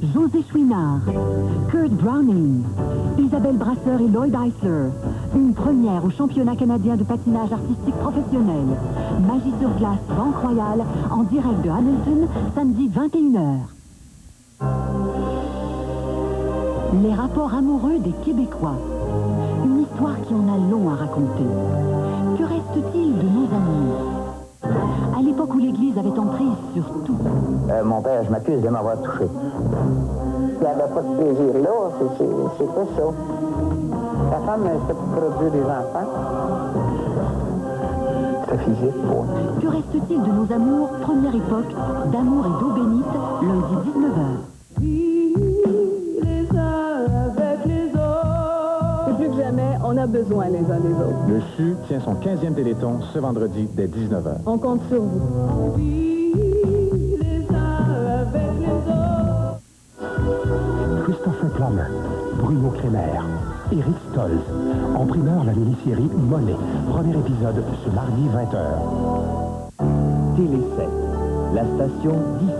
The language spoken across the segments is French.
José Chouinard, Kurt Browning, Isabelle Brasseur et Lloyd Eisler. Une première au championnat canadien de patinage artistique professionnel. Magie sur glace Banque Royale, en direct de Hamilton, samedi 21h. Les rapports amoureux des Québécois. Une histoire qui en a long à raconter. Que reste-t-il de nos amis? À l'époque où l'Église avait emprise sur tout. Mon père, je m'accuse de m'avoir touché. Il n'y avait pas de plaisir là, c'était ça. La femme, c'était pour produire des enfants. C'était physique, pour moi. Que reste-t-il de nos amours, première époque, d'amour et d'eau bénite, lundi 19h. Plus que jamais, on a besoin les uns des autres. Le CHU tient son 15e Téléthon ce vendredi dès 19h. On compte sur vous. Christopher Plummer, Bruno Kremer, Eric Stolz. En primeur, la mini-série Monnaie. Premier épisode ce mardi 20h. Télé 7, la station d'ici.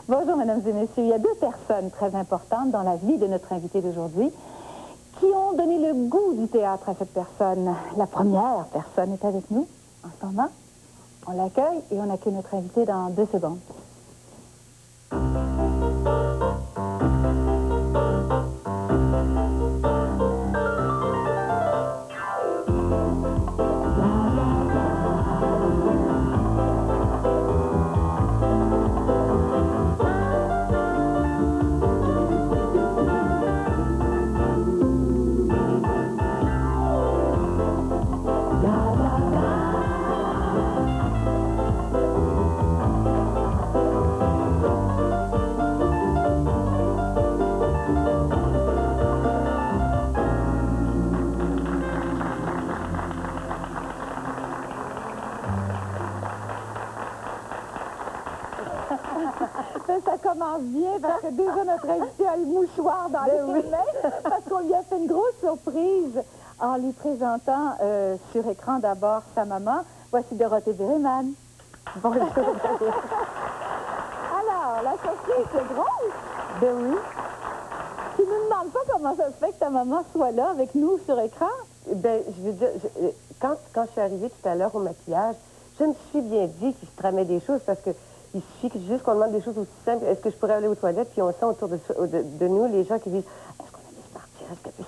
Bonjour, mesdames et messieurs. Il y a deux personnes très importantes dans la vie de notre invité d'aujourd'hui qui ont donné le goût du théâtre à cette personne. La première personne est avec nous en ce moment. On l'accueille et on accueille notre invité dans 2 secondes. Ça commence bien parce que déjà notre invité a le mouchoir dans les mains parce qu'on lui a fait une grosse surprise en lui présentant sur écran d'abord sa maman. Voici Dorothée Berryman. Bonjour. Alors, la surprise c'est grosse. Ben oui. Tu ne me demandes pas comment ça se fait que ta maman soit là avec nous sur écran? Ben, je veux dire, quand je suis arrivée tout à l'heure au maquillage, je me suis bien dit qu'il se tramait des choses parce que il suffit juste qu'on demande des choses aussi simples. Est-ce que je pourrais aller aux toilettes? Puis on sent autour de nous les gens qui disent est-ce qu'on a dû partir? Est-ce que ça...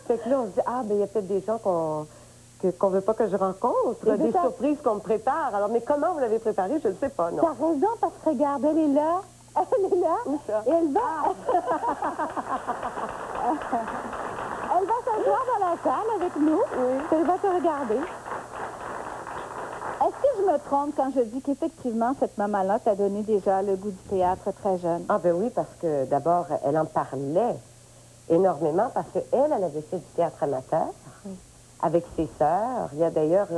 Fait que là, on se dit il y a peut-être des gens qu'on veut pas que je rencontre, des surprises qu'on me prépare. Alors, mais comment vous l'avez préparé? Je ne sais pas, non. T'as raison, parce que regarde, elle est là. Elle est là. Où ça? Et elle va... elle va s'asseoir dans la salle avec nous. Oui. Elle va te regarder. Est-ce que je me trompe quand je dis qu'effectivement, cette maman-là t'a donné déjà le goût du théâtre très jeune? Ah ben oui, parce que d'abord, elle en parlait énormément parce qu'elle avait fait du théâtre amateur avec ses sœurs. Il y a d'ailleurs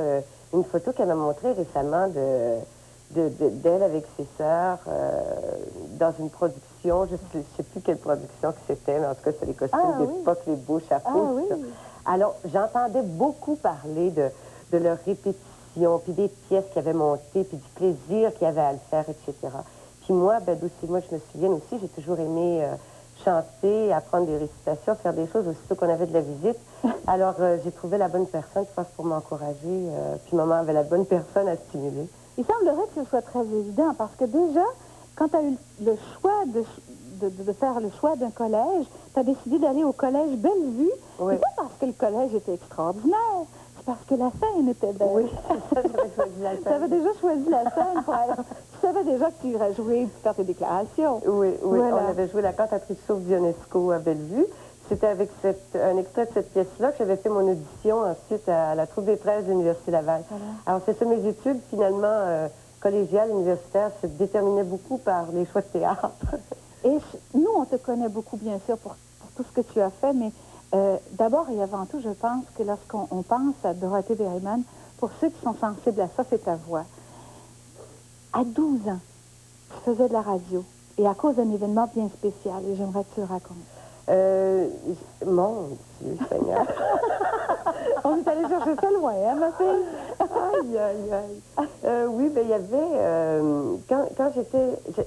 une photo qu'elle m'a montrée récemment d'elle avec ses sœurs dans une production, je ne sais plus quelle production que c'était, mais en tout cas, c'était les costumes d'époque, les beaux chapeaux, tout ça. Alors, j'entendais beaucoup parler de leur répétition, puis des pièces qui avaient monté, puis du plaisir qu'il y avait à le faire, etc. Puis moi, moi, je me souviens aussi, j'ai toujours aimé chanter, apprendre des récitations, faire des choses aussitôt qu'on avait de la visite. Alors, j'ai trouvé la bonne personne, je pense, pour m'encourager. Puis maman avait la bonne personne à stimuler. Il semblerait que ce soit très évident, parce que déjà, quand tu as eu le choix de faire le choix d'un collège, tu as décidé d'aller au collège Bellevue. Oui. C'est pas parce que le collège était extraordinaire. Parce que la scène était belle. Oui, c'est ça, j'avais choisi la scène. Tu avais déjà choisi la scène pour aller... Tu savais déjà que tu irais jouer et faire tes déclarations. Oui, voilà. On avait joué la cantatrice sauve d'Ionesco à Bellevue. C'était avec un extrait de cette pièce-là que j'avais fait mon audition ensuite à la troupe des presses de l'Université Laval. Voilà. Alors, c'est ça, mes études, finalement, collégiales, universitaires, se déterminaient beaucoup par les choix de théâtre. Et nous, on te connaît beaucoup, bien sûr, pour tout ce que tu as fait, mais... d'abord et avant tout, je pense que lorsqu'on pense à Dorothée Berryman, pour ceux qui sont sensibles à ça, c'est ta voix. À 12 ans, tu faisais de la radio, et à cause d'un événement bien spécial, et j'aimerais que tu le racontes. Mon Dieu, Seigneur. On est allé chercher ça loin, hein, ma fille? Aïe, aïe, aïe. Oui, ben il y avait... quand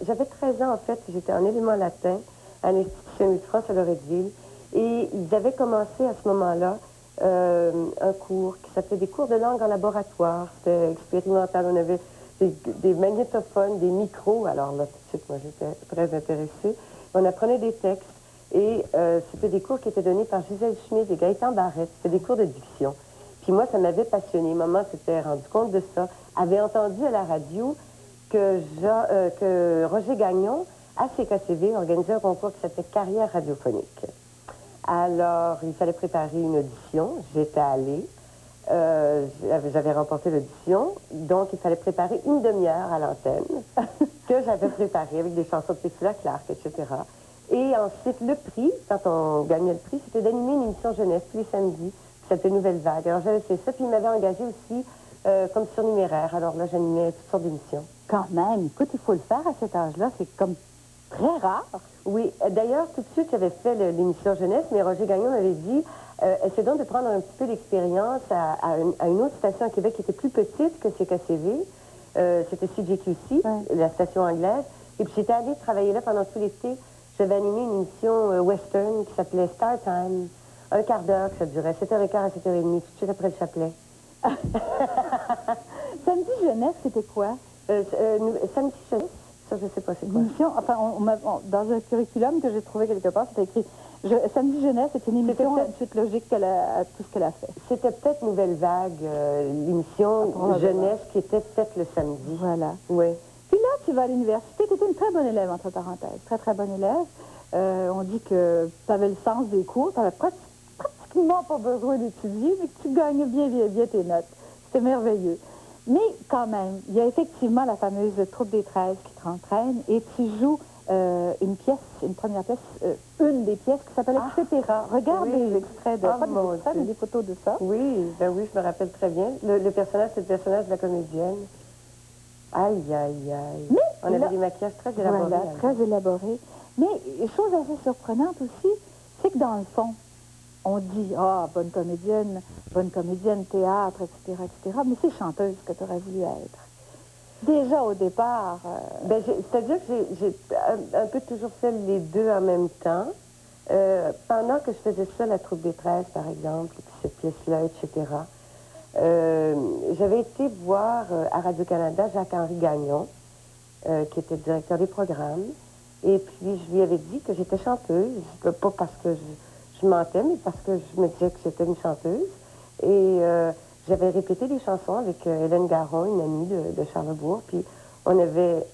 j'avais 13 ans, en fait, j'étais en élément latin à l'Institut Saint-Louis-de-France à Loretteville. Et ils avaient commencé à ce moment-là un cours qui s'appelait des cours de langue en laboratoire. C'était expérimental. On avait des magnétophones, des micros. Alors là, tout de suite, moi, j'étais très intéressée. On apprenait des textes. Et c'était des cours qui étaient donnés par Gisèle Schmidt et Gaëtan Barrette. C'était des cours de diction. Puis moi, ça m'avait passionnée. Maman s'était rendu compte de ça. Avait entendu à la radio que Roger Gagnon, à CKCV, organisait un concours qui s'appelait Carrière radiophonique. Alors, il fallait préparer une audition. J'étais allée. J'avais remporté l'audition. Donc, il fallait préparer une demi-heure à l'antenne que j'avais préparée avec des chansons de Priscilla Clark, etc. Et ensuite, le prix, quand on gagnait le prix, c'était d'animer une émission jeunesse tous les samedis, qui s'appelait Nouvelle Vague. Alors, j'avais fait ça, puis il m'avait engagé aussi comme surnuméraire. Alors là, j'animais toutes sortes d'émissions. Quand même, écoute, il faut le faire à cet âge-là, c'est comme très rare. Oui, d'ailleurs, tout de suite, j'avais fait l'émission jeunesse, mais Roger Gagnon m'avait dit, essaie donc de prendre un petit peu d'expérience à une autre station à Québec qui était plus petite que CKCV. C'était CJQC, la station anglaise. Et puis, j'étais allée travailler là pendant tout l'été. J'avais animé une émission western qui s'appelait Star Time. Un quart d'heure que ça durait, 7h15 à 7h30, tout de suite après le chapelet. Samedi jeunesse, c'était quoi? Samedi jeunesse, ça je sais pas c'est quoi. L'émission, enfin, dans un curriculum que j'ai trouvé quelque part, c'était écrit Samedi jeunesse, c'est une émission de suite logique à tout ce qu'elle a fait. C'était peut-être Nouvelle Vague, l'émission jeunesse qui était peut-être le samedi. Voilà. Oui. Puis là, tu vas à l'université, tu étais une très bonne élève, entre parenthèses. Très, très bonne élève. On dit que tu avais le sens des cours, tu n'avais pratiquement pas besoin d'étudier, mais que tu gagnais bien tes notes. C'était merveilleux. Mais quand même, il y a effectivement la fameuse troupe des 13 qui te entraîne et tu joues une première pièce, une des pièces qui s'appelle Etc. Regarde des extraits de des photos de ça. Oui, ben oui, je me rappelle très bien. Le personnage, c'est le personnage de la comédienne. Aïe, aïe, aïe. Mais on avait des maquillages très élaborés. Voilà, très élaborés. Mais, chose assez surprenante aussi, c'est que dans le fond, on dit, bonne comédienne, théâtre, etc., etc., mais c'est chanteuse que tu aurais voulu être. Déjà au départ... c'est-à-dire que j'ai un peu toujours fait les deux en même temps. Pendant que je faisais ça, la troupe des 13, par exemple, cette pièce-là, etc., j'avais été voir à Radio-Canada Jacques-Henri Gagnon, qui était directeur des programmes, et puis je lui avais dit que j'étais chanteuse, pas parce que je mentais, mais parce que je me disais que j'étais une chanteuse. Et j'avais répété des chansons avec Hélène Garon, une amie de Charlesbourg, puis on avait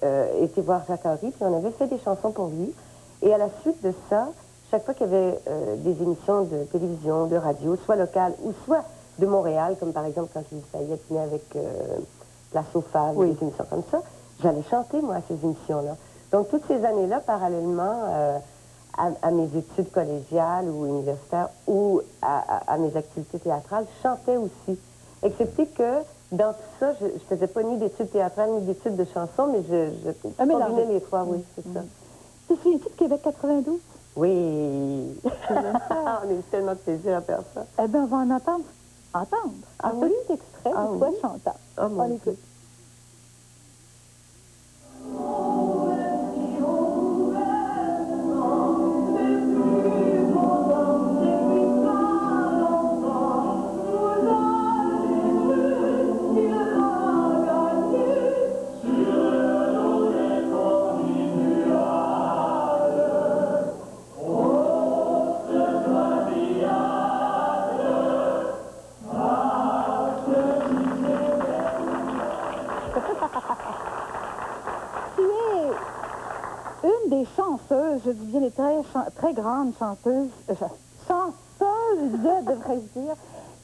été voir Jacques-Henri, puis on avait fait des chansons pour lui. Et à la suite de ça, chaque fois qu'il y avait des émissions de télévision, de radio, soit locales ou soit de Montréal, comme par exemple quand Lise Payette venait avec Place aux femmes, des émissions comme ça, j'allais chanter, moi, à ces émissions-là. Donc, toutes ces années-là, parallèlement à mes études collégiales ou universitaires ou à mes activités théâtrales, je chantais aussi. Excepté que, dans tout ça, je ne faisais pas ni d'études théâtrales ni d'études de chansons, mais je combinais les trois, oui, c'est ça. Tu es de Québec 92? Oui. On a eu tellement de plaisir à faire ça. Eh bien, on va en entendre. Un petit extrait de toi chantant. On l'écoute. Je dis bien des très grandes chanteuses, devrais-je dire,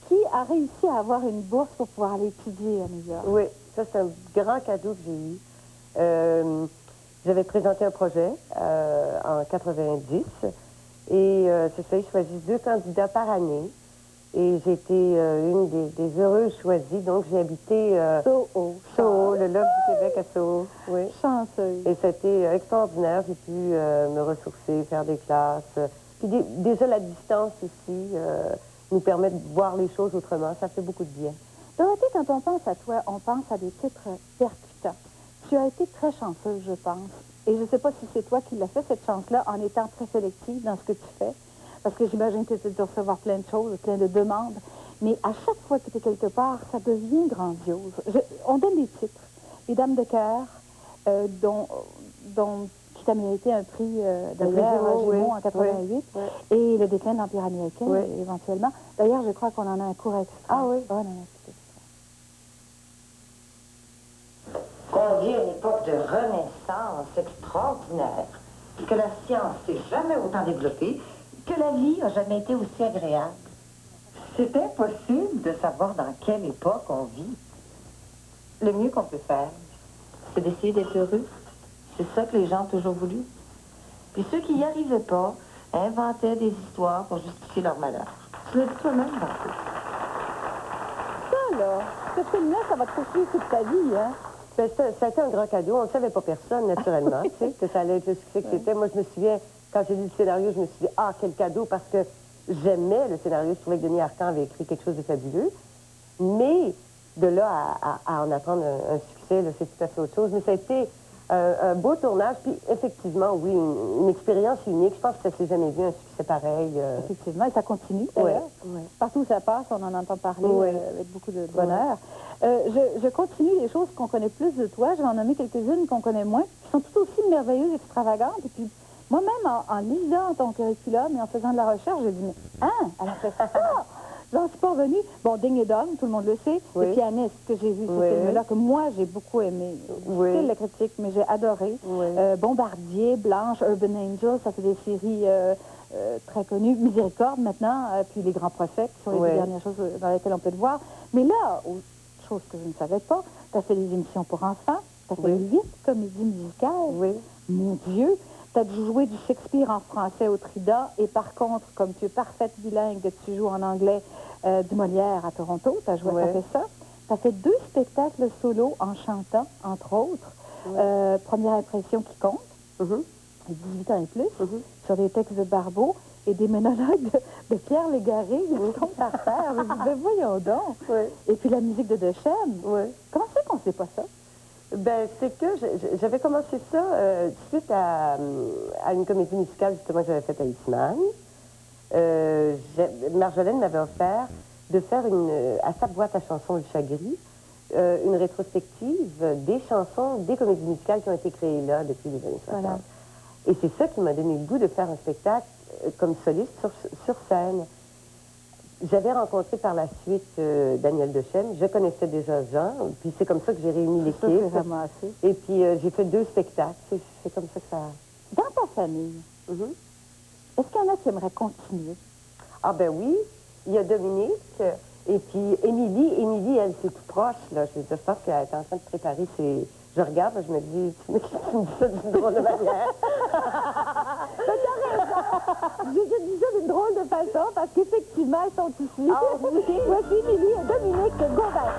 qui a réussi à avoir une bourse pour pouvoir aller étudier à New York. Oui, ça c'est un grand cadeau que j'ai eu. J'avais présenté un projet en 90 et c'est ça, ils choisissent 2 candidats par année. Et j'ai été une des heureuses choisies. Donc, j'ai habité Soho, le Loft du Québec à Soho. Oui. Chanceuse. Et c'était extraordinaire. J'ai pu me ressourcer, faire des classes. Puis déjà, la distance aussi nous permet de voir les choses autrement. Ça fait beaucoup de bien. Dorothée, quand on pense à toi, on pense à des titres percutants. Tu as été très chanceuse, je pense. Et je ne sais pas si c'est toi qui l'as fait, cette chance-là, en étant très sélective dans ce que tu fais. Parce que j'imagine que tu as dû recevoir plein de choses, plein de demandes. Mais à chaque fois que tu es quelque part, ça devient grandiose. On donne des titres. Les Dames de cœur, qui t'a mérité un prix d'ailleurs à Gémeaux en 88, et Le déclin de l'Empire américain, éventuellement. D'ailleurs, je crois qu'on en a un court extrait. Ah oui? On en a un petit extrait. Qu'on vit une époque de renaissance extraordinaire, que la science s'est jamais autant développée, que la vie n'a jamais été aussi agréable. C'est impossible de savoir dans quelle époque on vit. Le mieux qu'on peut faire, c'est d'essayer d'être heureux. C'est ça que les gens ont toujours voulu. Puis ceux qui n'y arrivaient pas inventaient des histoires pour justifier leur malheur. Tu l'as dit toi-même, Marco. Ça, là, ce film-là, ça va te poursuivre toute ta vie, hein? Ben, ça a été un grand cadeau. On ne savait pas personne, naturellement, tu sais, que ça allait être le succès que c'était. Moi, je me souviens, quand j'ai lu le scénario, je me suis dit, ah, quel cadeau, parce que j'aimais le scénario. Je trouvais que Denis Arcand avait écrit quelque chose de fabuleux. Mais de là à en attendre un succès, c'est tout à fait autre chose. Mais ça a été un beau tournage. Puis, effectivement, oui, une expérience unique. Je pense que ça s'est jamais vu un succès pareil. Effectivement, et ça continue, d'ailleurs. Partout où ça passe, on en entend parler avec beaucoup de bonheur. Je continue les choses qu'on connaît plus de toi. Je vais en nommer quelques-unes qu'on connaît moins, qui sont tout aussi merveilleuses, extravagantes. Et puis, moi-même, en lisant ton curriculum et en faisant de la recherche, j'ai dit, mais, elle a fait ça! J'en suis pas revenue. Bon, Ding et Dong, tout le monde le sait. Le pianiste que j'ai vu, ce film-là, que moi, j'ai beaucoup aimé. C'est la critique, mais j'ai adoré. Bombardier, Blanche, Urban Angel, ça c'est des séries très connues. Miséricorde, maintenant, puis Les Grands Procès, qui sont les deux dernières choses dans lesquelles on peut te voir. Mais là, autre chose que je ne savais pas, tu as fait des émissions pour enfants, tu as fait 8 comédies musicales. Mon Dieu! Tu as joué du Shakespeare en français au Trident, et par contre, comme tu es parfaite bilingue, tu joues en anglais du Molière à Toronto, tu as fait ça. Tu as fait 2 spectacles solo en chantant, entre autres. Première impression qui compte, 18 ans et plus, sur des textes de Barbeau et des monologues de Pierre Légaré, qui tombent par terre. Je dis, ben voyons donc. Et puis la musique de Deschênes. Comment c'est qu'on ne sait pas ça? Ben, c'est que j'avais commencé ça suite à une comédie musicale, justement, que j'avais faite à Eastman. Marjolaine m'avait offert de faire à sa boîte à chansons Le Chagris, une rétrospective des chansons, des comédies musicales qui ont été créées là depuis les années 60. Et c'est ça qui m'a donné le goût de faire un spectacle comme soliste sur scène. J'avais rencontré par la suite Daniel Deschênes. Je connaissais déjà Jean, puis c'est comme ça que j'ai réuni l'équipe. Et puis j'ai fait 2 spectacles. C'est comme ça que ça... Dans ta famille, est-ce qu'il y en a qui aimeraient continuer? Ah ben oui, il y a Dominique, et puis Émilie, elle, c'est tout proche, là. Je pense qu'elle est en train de préparer ses... Je regarde, je me dis, tu me dis ça d'une drôle de manière. T'as raison. Je dis ça d'une drôle de façon parce qu'effectivement, elles sont ici. Voici Émilie et Dominique Gauvin.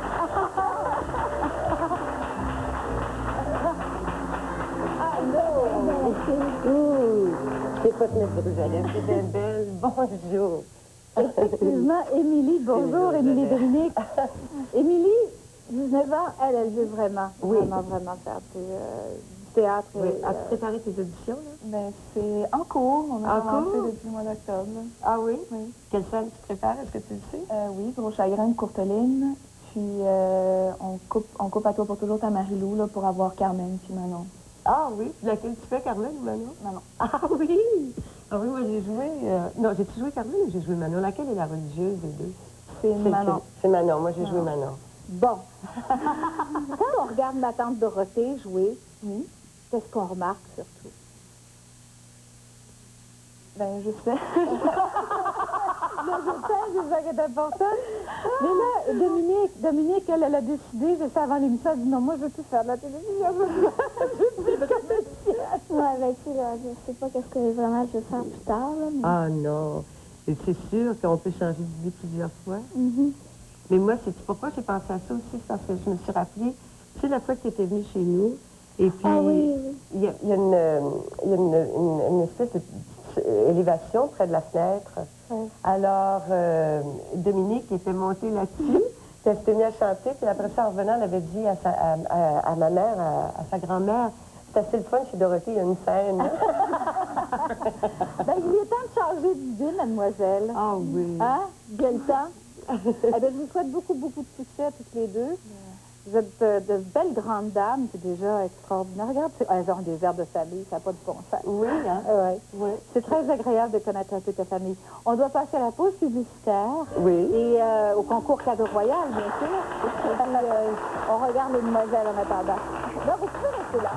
C'est pas te mettre de rouge à lèvres, c'est bien belle. Bonjour. Effectivement, Émilie, bonjour, Émilie et Dominique. Émilie, 19 ans, elle veut vraiment faire du théâtre. As-tu préparé tes auditions, là? Ben, c'est en cours. On a commencé depuis le mois d'octobre. Ah oui? Oui. Quelle salle tu prépares? Est-ce que tu le sais? Oui, Gros Chagrin, Courteline. Puis, on coupe à toi pour toujours ta Marie-Lou, là, pour avoir Carmen puis Manon. Ah oui? Laquelle tu fais, Carmen ou Manon? Manon. Ah oui! Ah oui, moi j'ai joué... Non, j'ai-tu joué Carmen ou j'ai joué Manon? Laquelle est la religieuse des deux? C'est Manon. C'est Manon. Moi, j'ai joué Manon. Bon. Quand on regarde ma tante Dorothée jouer, qu'est-ce qu'on remarque surtout? Ben, je sais. C'est ça qui est important. Mais là, Dominique, elle a décidé, je sais avant l'émission, elle dit non, moi je veux plus faire de la télévision, je veux plus être comédienne. Ouais, ben tu là, je sais pas qu'est-ce que vraiment je veux faire plus tard, là. Mais... Ah non. Et c'est sûr qu'on peut changer d'idée plusieurs fois. Mais moi, c'est pourquoi j'ai pensé à ça aussi, c'est parce que je me suis rappelé, tu sais, la fois que tu étais venue chez nous, et puis il y a une espèce d'élévation près de la fenêtre. Alors, Dominique était monté là-dessus, Puis elle s'était mise à chanter, puis après ça, en revenant, elle avait dit à ma mère, à sa grand-mère, c'est assez le fun chez Dorothée, il y a une scène. Ben, il est temps de changer d'idée, mademoiselle. Ah oui. Hein? Bien le temps. Eh bien, je vous souhaite beaucoup, beaucoup de succès à toutes les deux. Vous êtes de belles grandes dames, c'est déjà extraordinaire. Regarde, elles ont des airs de famille, ça n'a pas de bon sens. Oui, hein? Ouais. Oui. C'est très agréable de connaître un peu ta famille. On doit passer à la pause publicitaire. Oui. Et au concours cadeau royal, bien sûr. Et puis, on regarde les demoiselles en attendant. Là, vous pouvez rester là.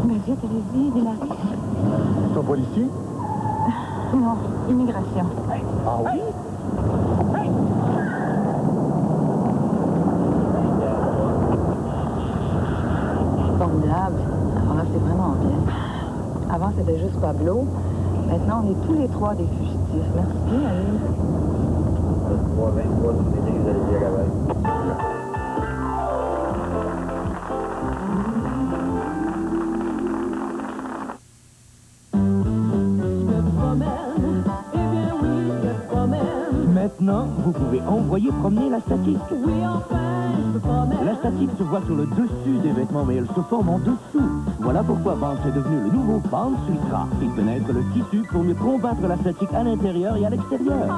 Mais vite, allez-y, démarrez. Ils sont policiers? Non, immigration. Ah oui? Formidable. Alors là, c'est vraiment bien. Avant, c'était juste Pablo. Maintenant, on est tous les trois des fugitifs. Merci bien, Alice. 23, vous allez dire avec. Maintenant, vous pouvez envoyer promener la statique. La statique se voit sur le dessus des vêtements, mais elle se forme en dessous. Voilà pourquoi Vance est devenu le nouveau Vance Ultra. Il pénètre le tissu pour mieux combattre la statique à l'intérieur et à l'extérieur.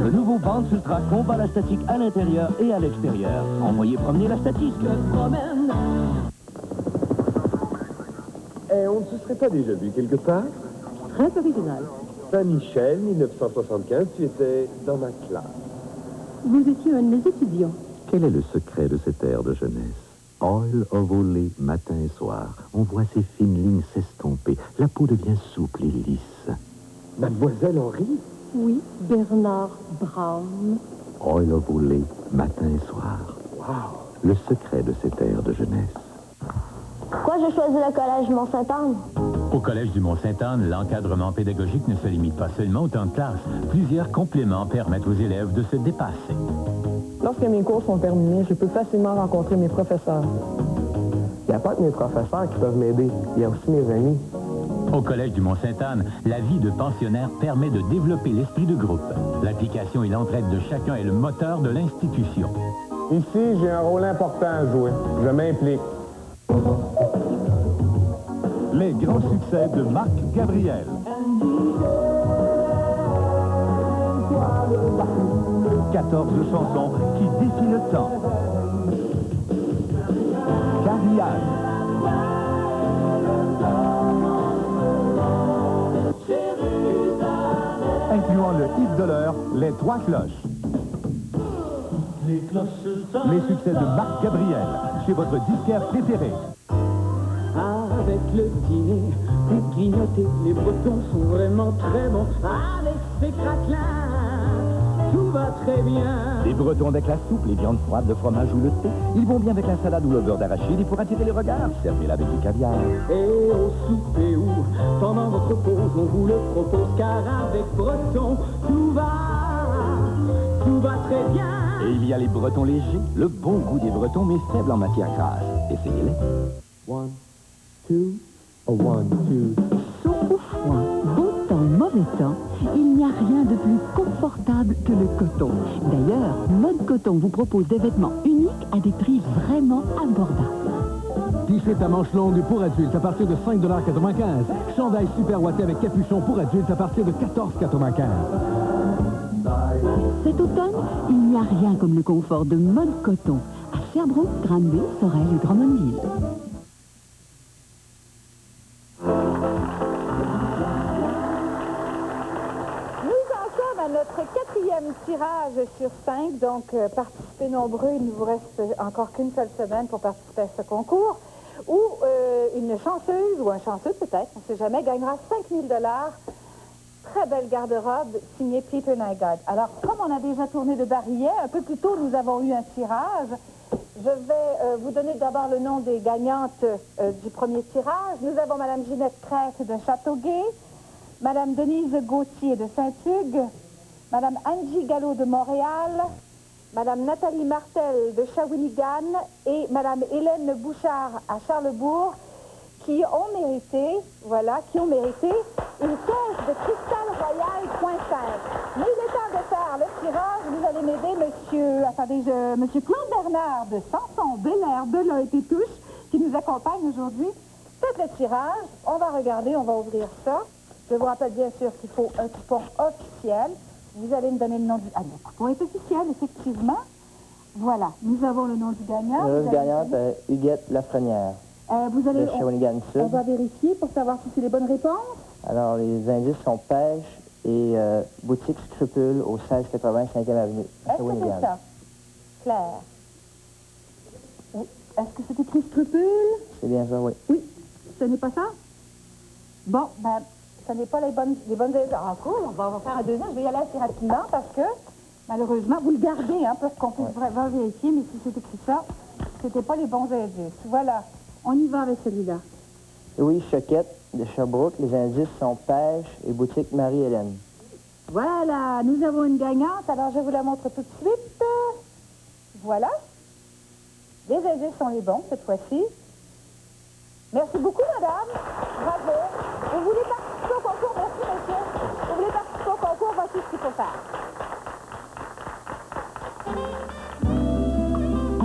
Le nouveau Vance Ultra combat la statique à l'intérieur et à l'extérieur. Envoyez promener la statique. Et on ne se serait pas déjà vu quelque part? Très original. Saint-Michel, 1975, tu étais dans ma classe. Vous étiez un de mes étudiants. Quel est le secret de cette ère de jeunesse? Oil ovulé matin et soir. On voit ces fines lignes s'estomper. La peau devient souple et lisse. Mademoiselle Henry? Oui, Bernard Brown. Oil ovulé matin et soir. Wow! Le secret de cette ère de jeunesse. Pourquoi j'ai choisi le collège Mont-Sainte-Anne? Au Collège du Mont-Sainte-Anne, l'encadrement pédagogique ne se limite pas seulement au temps de classe. Plusieurs compléments permettent aux élèves de se dépasser. Lorsque mes cours sont terminés, je peux facilement rencontrer mes professeurs. Il n'y a pas que mes professeurs qui peuvent m'aider. Il y a aussi mes amis. Au Collège du Mont-Sainte-Anne, la vie de pensionnaire permet de développer l'esprit de groupe. L'application et l'entraide de chacun est le moteur de l'institution. Ici, j'ai un rôle important à jouer. Je m'implique. Les grands succès de Marc Gabriel. « 14 chansons qui défient le temps. Carrie-Anne. Incluant le hit de l'heure, Les Trois Cloches. Les succès de Marc Gabriel, chez votre disquaire préféré. Avec le dîner, pour grignoter, les Bretons sont vraiment très bons. Avec ces craquelins, tout va très bien. Les Bretons avec la soupe, les viandes froides, le fromage ou le thé. Ils vont bien avec la salade ou le beurre d'arachide. Et pour attirer les regards, servez-la avec du caviar. Et au souper ou pendant votre pause, on vous le propose, car avec Breton, tout va très bien. Et il y a les Bretons légers, le bon goût des Bretons, mais faible en matière grasse. Essayez-les. 1, 2, 1, 2. Sauf au froid, beau temps, mauvais temps, il n'y a rien de plus confortable que le coton. D'ailleurs, Mode Coton vous propose des vêtements uniques à des prix vraiment abordables. T-shirt à manches longues pour adultes à partir de 5,95 $. Chandail super ouaté avec capuchon pour adultes à partir de 14,95 $. Cet automne, il n'y a rien comme le confort de Mode Coton à Sherbrooke, Granby, Sorel et Drummondville. Notre 4e tirage sur 5, donc participez nombreux, il ne vous reste encore qu'une seule semaine pour participer à ce concours, où une chanceuse, ou un chanceux peut-être, on ne sait jamais, gagnera 5 000 $. Très belle garde-robe signée Peter Nygaard. Alors, comme on a déjà tourné de barillet, un peu plus tôt, nous avons eu un tirage. Je vais vous donner d'abord le nom des gagnantes du premier tirage. Nous avons Mme Ginette Crête de Châteauguay, Mme Denise Gauthier de Saint-Hugues, Mme Angie Gallo de Montréal, Madame Nathalie Martel de Shawinigan et Madame Hélène Bouchard à Charlesbourg, qui ont mérité une caisse de cristal royal .5. Mais il est temps de faire le tirage. Vous allez m'aider, monsieur Claude Bernard de Samson, Bel-Air, Beloit et Touche, qui nous accompagne aujourd'hui. Faites le tirage. On va regarder, on va ouvrir ça. Je vous rappelle bien sûr qu'il faut un coupon officiel. Vous allez me donner le nom du... Ah, le coupon est officiel, effectivement. Voilà, nous avons le nom du gagnant. Le nom du gagnant, c'est Huguette Lafrenière. Vous allez... De Shawinigan Sud. On va vérifier pour savoir si c'est les bonnes réponses. Alors, les indices sont pêche et boutique Scrupule au 1680 5e Avenue, à Est-ce que Shawinigan. c'est ça? Claire. Oui. Est-ce que c'est écrit Scrupule? C'est bien ça, oui. Oui. Ce n'est pas ça? Bon, ben, ce n'est pas les bonnes indices. Ah, cool, on va faire un deuxième. Je vais y aller assez rapidement parce que, malheureusement, vous le gardez, hein, pour qu'on puisse vraiment vérifier, mais si c'est écrit ça, c'était pas les bons indices. Voilà. On y va avec celui-là. Louis Choquette de Sherbrooke. Les indices sont pêche et boutique Marie-Hélène. Voilà, nous avons une gagnante. Alors, je vous la montre tout de suite. Voilà. Les indices sont les bons, cette fois-ci. Merci beaucoup, madame. Bravo. Vous voulez participer au concours? Merci, monsieur. Vous voulez participer au concours? Voici ce qu'il faut faire.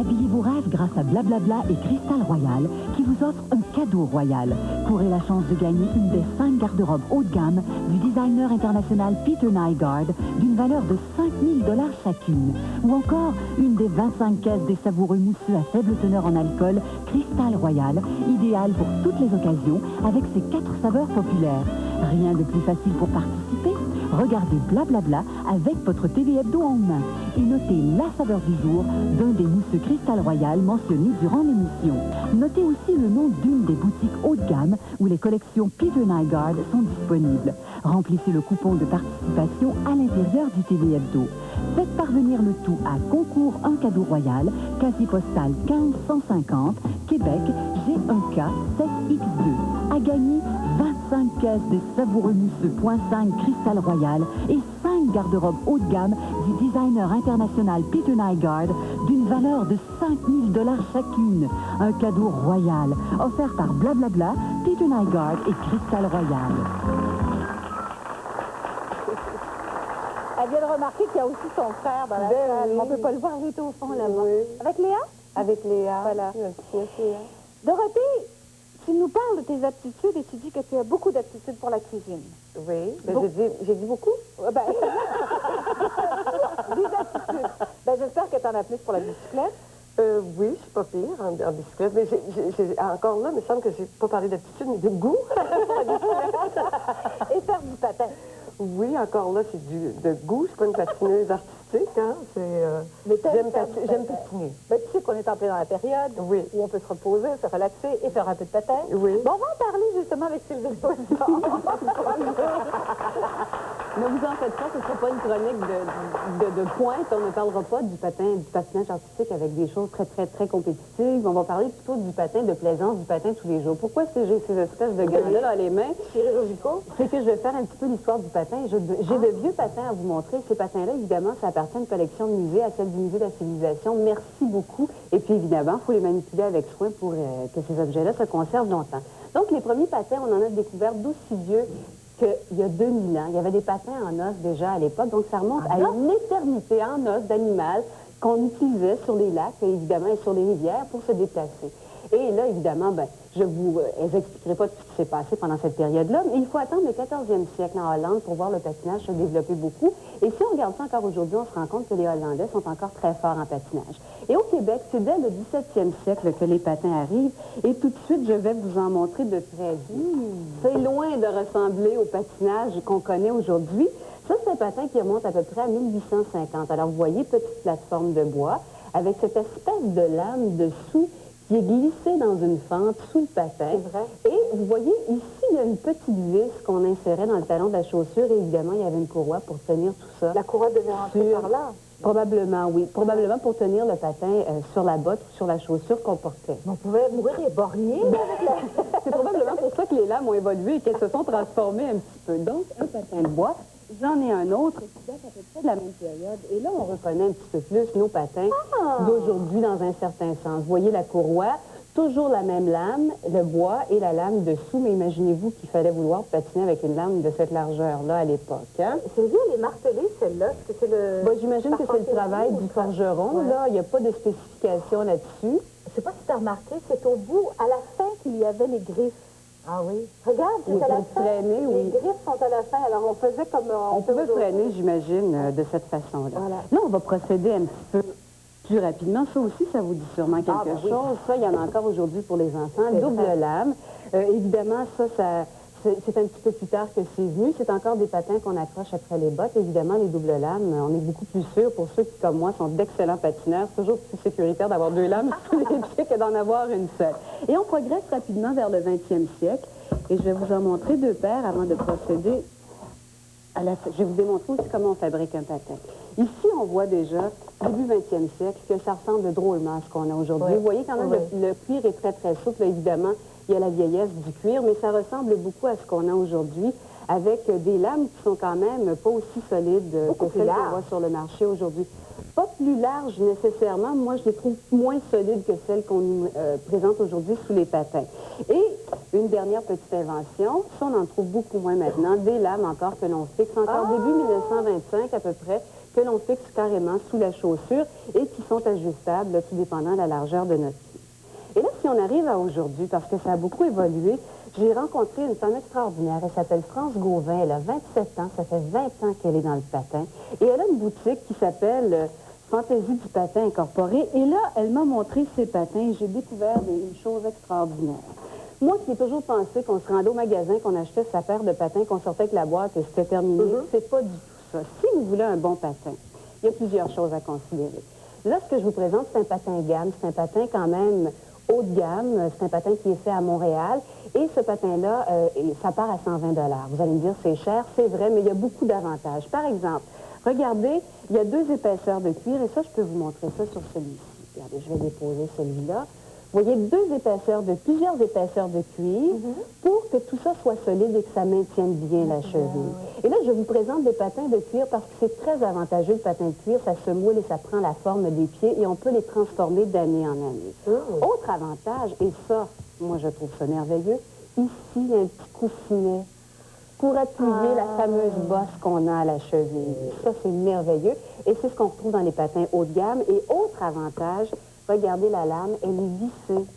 Habillez vos rêves grâce à Blablabla et Cristal Royal qui vous offrent un cadeau royal. Courez la chance de gagner une des 5 garde-robes haut de gamme du designer international Peter Nygaard d'une valeur de 5 000 $ chacune. Ou encore une des 25 caisses des savoureux mousseux à faible teneur en alcool Cristal Royal, idéal pour toutes les occasions avec ses 4 saveurs populaires. Rien de plus facile pour participer. Regardez Blablabla avec votre TV Hebdo en main et notez la saveur du jour d'un des mousseux Cristal Royal mentionnés durant l'émission. Notez aussi le nom d'une des boutiques haut de gamme où les collections Peter Nygaard sont disponibles. Remplissez le coupon de participation à l'intérieur du TV Hebdo. Faites parvenir le tout à Concours Un Cadeau Royal, casier postal 15150, Québec, G1K 7X2. À gagner 25 caisses des savoureux mousseux .5 Cristal Royal et 5 garde-robes haut de gamme du designer international Peter Nygaard d'une valeur de 5 000 $ chacune. Un cadeau royal offert par Blablabla, Peter Nygaard et Cristal Royal. Elle vient de remarquer qu'il y a aussi son frère dans la salle. On ne peut pas le voir, il est au fond là-bas. Oui. Avec Léa? Avec Léa. Voilà. Léa. Dorothée, tu nous parles de tes aptitudes et tu dis que tu as beaucoup d'aptitudes pour la cuisine. Oui, ben j'ai dit beaucoup. Ben, des aptitudes. Ben, j'espère que tu en as plus pour la bicyclette. Oui, je suis pas pire en bicyclette, mais encore là, il me semble que j'ai pas parlé d'aptitude, mais de goût. Et faire du patin. Oui, encore là, c'est de goût. Je suis pas une patineuse artistique, hein. J'aime patiner. Ben, tu sais qu'on est en plein dans la période où on peut se reposer, se relaxer et faire un peu de patin. Oui. Bon, on va en parler justement avec Sylvie. Ne vous en faites pas, ce ne sera pas une chronique de pointe. On ne parlera pas du patinage artistique avec des choses très, très, très compétitives. On va parler plutôt du patin de plaisance, du patin tous les jours. Pourquoi est-ce que j'ai ces espèces de gants-là dans les mains? C'est que je vais faire un petit peu l'histoire du patin. J'ai de vieux patins à vous montrer. Ces patins-là, évidemment, ça appartient à une collection de musée, à celle du Musée de la Civilisation. Merci beaucoup. Et puis, évidemment, il faut les manipuler avec soin pour que ces objets-là se conservent longtemps. Donc, les premiers patins, on en a découvert d'aussi vieux qu'il y a 2000 ans. Il y avait des patins en os déjà à l'époque, donc ça remonte à une éternité en os d'animal qu'on utilisait sur les lacs, évidemment, et sur les rivières pour se déplacer. Et là, évidemment, je vous expliquerai pas tout ce qui s'est passé pendant cette période-là, mais il faut attendre le 14e siècle en Hollande pour voir le patinage se développer beaucoup. Et si on regarde ça encore aujourd'hui, on se rend compte que les Hollandais sont encore très forts en patinage. Et au Québec, c'est dès le 17e siècle que les patins arrivent. Et tout de suite, je vais vous en montrer de près. C'est loin de ressembler au patinage qu'on connaît aujourd'hui. Ça, c'est un patin qui remonte à peu près à 1850. Alors, vous voyez, petite plateforme de bois avec cette espèce de lame dessous qui est glissée dans une fente sous le patin. Et vous voyez, ici, il y a une petite vis qu'on insérait dans le talon de la chaussure. Et évidemment, il y avait une courroie pour tenir tout ça. La courroie devait rentrer par là? Probablement, oui. Probablement pour tenir le patin sur la botte ou sur la chaussure qu'on portait. On pouvait mourir éborgné avec la... C'est probablement pour ça que les lames ont évolué et qu'elles se sont transformées un petit peu. Donc, un patin de bois. J'en ai un autre qui date à peu près de la même période. Et là, on reconnaît un petit peu plus nos patins d'aujourd'hui dans un certain sens. Vous voyez la courroie, toujours la même lame, le bois et la lame dessous. Mais imaginez-vous qu'il fallait vouloir patiner avec une lame de cette largeur-là à l'époque. Hein? Sylvie, elle est martelée, celle-là. Est-ce que c'est le... Bon, j'imagine que c'est le travail du forgeron. Ouais. Là, il n'y a pas de spécification là-dessus. Je sais pas si tu as remarqué, c'est au bout, à la fin, qu'il y avait les griffes. Ah oui? Regarde, c'est à la fin. Freiner, oui. Les griffes sont à la fin. Alors, on faisait comme... On pouvait freiner, j'imagine, de cette façon-là. Voilà. Là, on va procéder un petit peu plus rapidement. Ça aussi, ça vous dit sûrement quelque chose. Oui. Ça, il y en a encore aujourd'hui pour les enfants. Double lame. Évidemment, ça c'est un petit peu plus tard que c'est venu. C'est encore des patins qu'on accroche après les bottes. Évidemment, les doubles lames, on est beaucoup plus sûr. Pour ceux qui, comme moi, sont d'excellents patineurs, c'est toujours plus sécuritaire d'avoir deux lames sous les pieds que d'en avoir une seule. Et on progresse rapidement vers le 20e siècle. Et je vais vous en montrer deux paires avant de procéder à la... Je vais vous démontrer aussi comment on fabrique un patin. Ici, on voit déjà, début 20e siècle, que ça ressemble drôlement à ce qu'on a aujourd'hui. Oui. Vous voyez quand même, le cuir est très, très souple, évidemment. Il y a la vieillesse du cuir, mais ça ressemble beaucoup à ce qu'on a aujourd'hui, avec des lames qui sont quand même pas aussi solides que celles qu'on voit sur le marché aujourd'hui. Pas plus larges nécessairement, moi je les trouve moins solides que celles qu'on nous présente aujourd'hui sous les patins. Et une dernière petite invention, ça on en trouve beaucoup moins maintenant, des lames encore que l'on fixe, encore début 1925 à peu près, que l'on fixe carrément sous la chaussure et qui sont ajustables, là, tout dépendant de la largeur de notre pied. Et là, si on arrive à aujourd'hui, parce que ça a beaucoup évolué, j'ai rencontré une femme extraordinaire. Elle s'appelle France Gauvin. Elle a 27 ans. Ça fait 20 ans qu'elle est dans le patin. Et elle a une boutique qui s'appelle Fantaisie du patin incorporé. Et là, elle m'a montré ses patins et j'ai découvert une chose extraordinaire. Moi qui ai toujours pensé qu'on se rendait au magasin, qu'on achetait sa paire de patins, qu'on sortait avec la boîte et c'était terminé, c'est pas du tout ça. Si vous voulez un bon patin, il y a plusieurs choses à considérer. Là, ce que je vous présente, c'est un patin gamme. C'est un patin quand même haut de gamme. C'est un patin qui est fait à Montréal. Et ce patin-là, ça part à 120 $. Vous allez me dire, c'est cher, c'est vrai, mais il y a beaucoup d'avantages. Par exemple, regardez, il y a deux épaisseurs de cuir, et ça, je peux vous montrer ça sur celui-ci. Regardez, je vais déposer celui-là. Vous voyez plusieurs épaisseurs de cuir pour que tout ça soit solide et que ça maintienne bien la cheville. Et là, je vous présente des patins de cuir parce que c'est très avantageux, le patin de cuir. Ça se moule et ça prend la forme des pieds et on peut les transformer d'année en année. Autre avantage, et ça, moi, je trouve ça merveilleux, ici, il y a un petit coussinet pour appuyer la fameuse bosse qu'on a à la cheville. Ça, c'est merveilleux. Et c'est ce qu'on retrouve dans les patins haut de gamme. Et autre avantage, regardez la lame, elle est vissée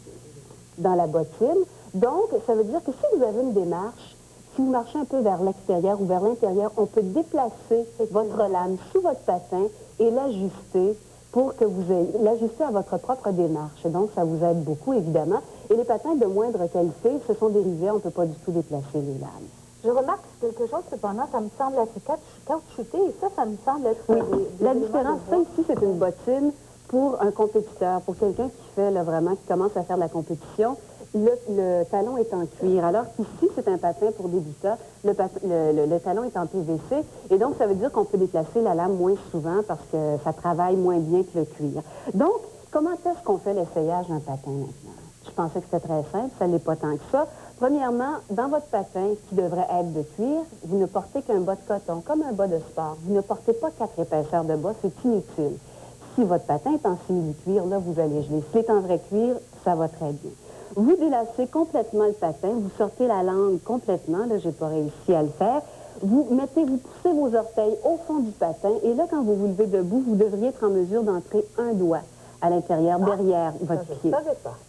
dans la bottine. Donc, ça veut dire que si vous avez une démarche, si vous marchez un peu vers l'extérieur ou vers l'intérieur, on peut déplacer votre lame sous votre patin et l'ajuster pour que vous ayez l'ajuster à votre propre démarche. Donc, ça vous aide beaucoup, évidemment. Et les patins de moindre qualité, ce sont des rivets, on ne peut pas du tout déplacer les lames. Je remarque quelque chose, cependant, ça me semble être caoutchouté et ça me semble être... Oui, la différence, ça ici, c'est une bottine pour un compétiteur, pour quelqu'un qui fait là, vraiment, qui commence à faire de la compétition. Le talon est en cuir, alors qu'ici, c'est un patin pour débutants. Le talon est en PVC, et donc ça veut dire qu'on peut déplacer la lame moins souvent parce que ça travaille moins bien que le cuir. Donc, comment est-ce qu'on fait l'essayage d'un patin maintenant? Je pensais que c'était très simple, ça n'est pas tant que ça. Premièrement, dans votre patin, qui devrait être de cuir, vous ne portez qu'un bas de coton, comme un bas de sport. Vous ne portez pas 4 épaisseurs de bas, c'est inutile. Si votre patin est en simili-cuir, là, vous allez geler. S'il est en vrai cuir, ça va très bien. Vous délacez complètement le patin, vous sortez la langue complètement, là, j'ai pas réussi à le faire. Vous poussez vos orteils au fond du patin, et là, quand vous vous levez debout, vous devriez être en mesure d'entrer un doigt à l'intérieur, derrière votre pied.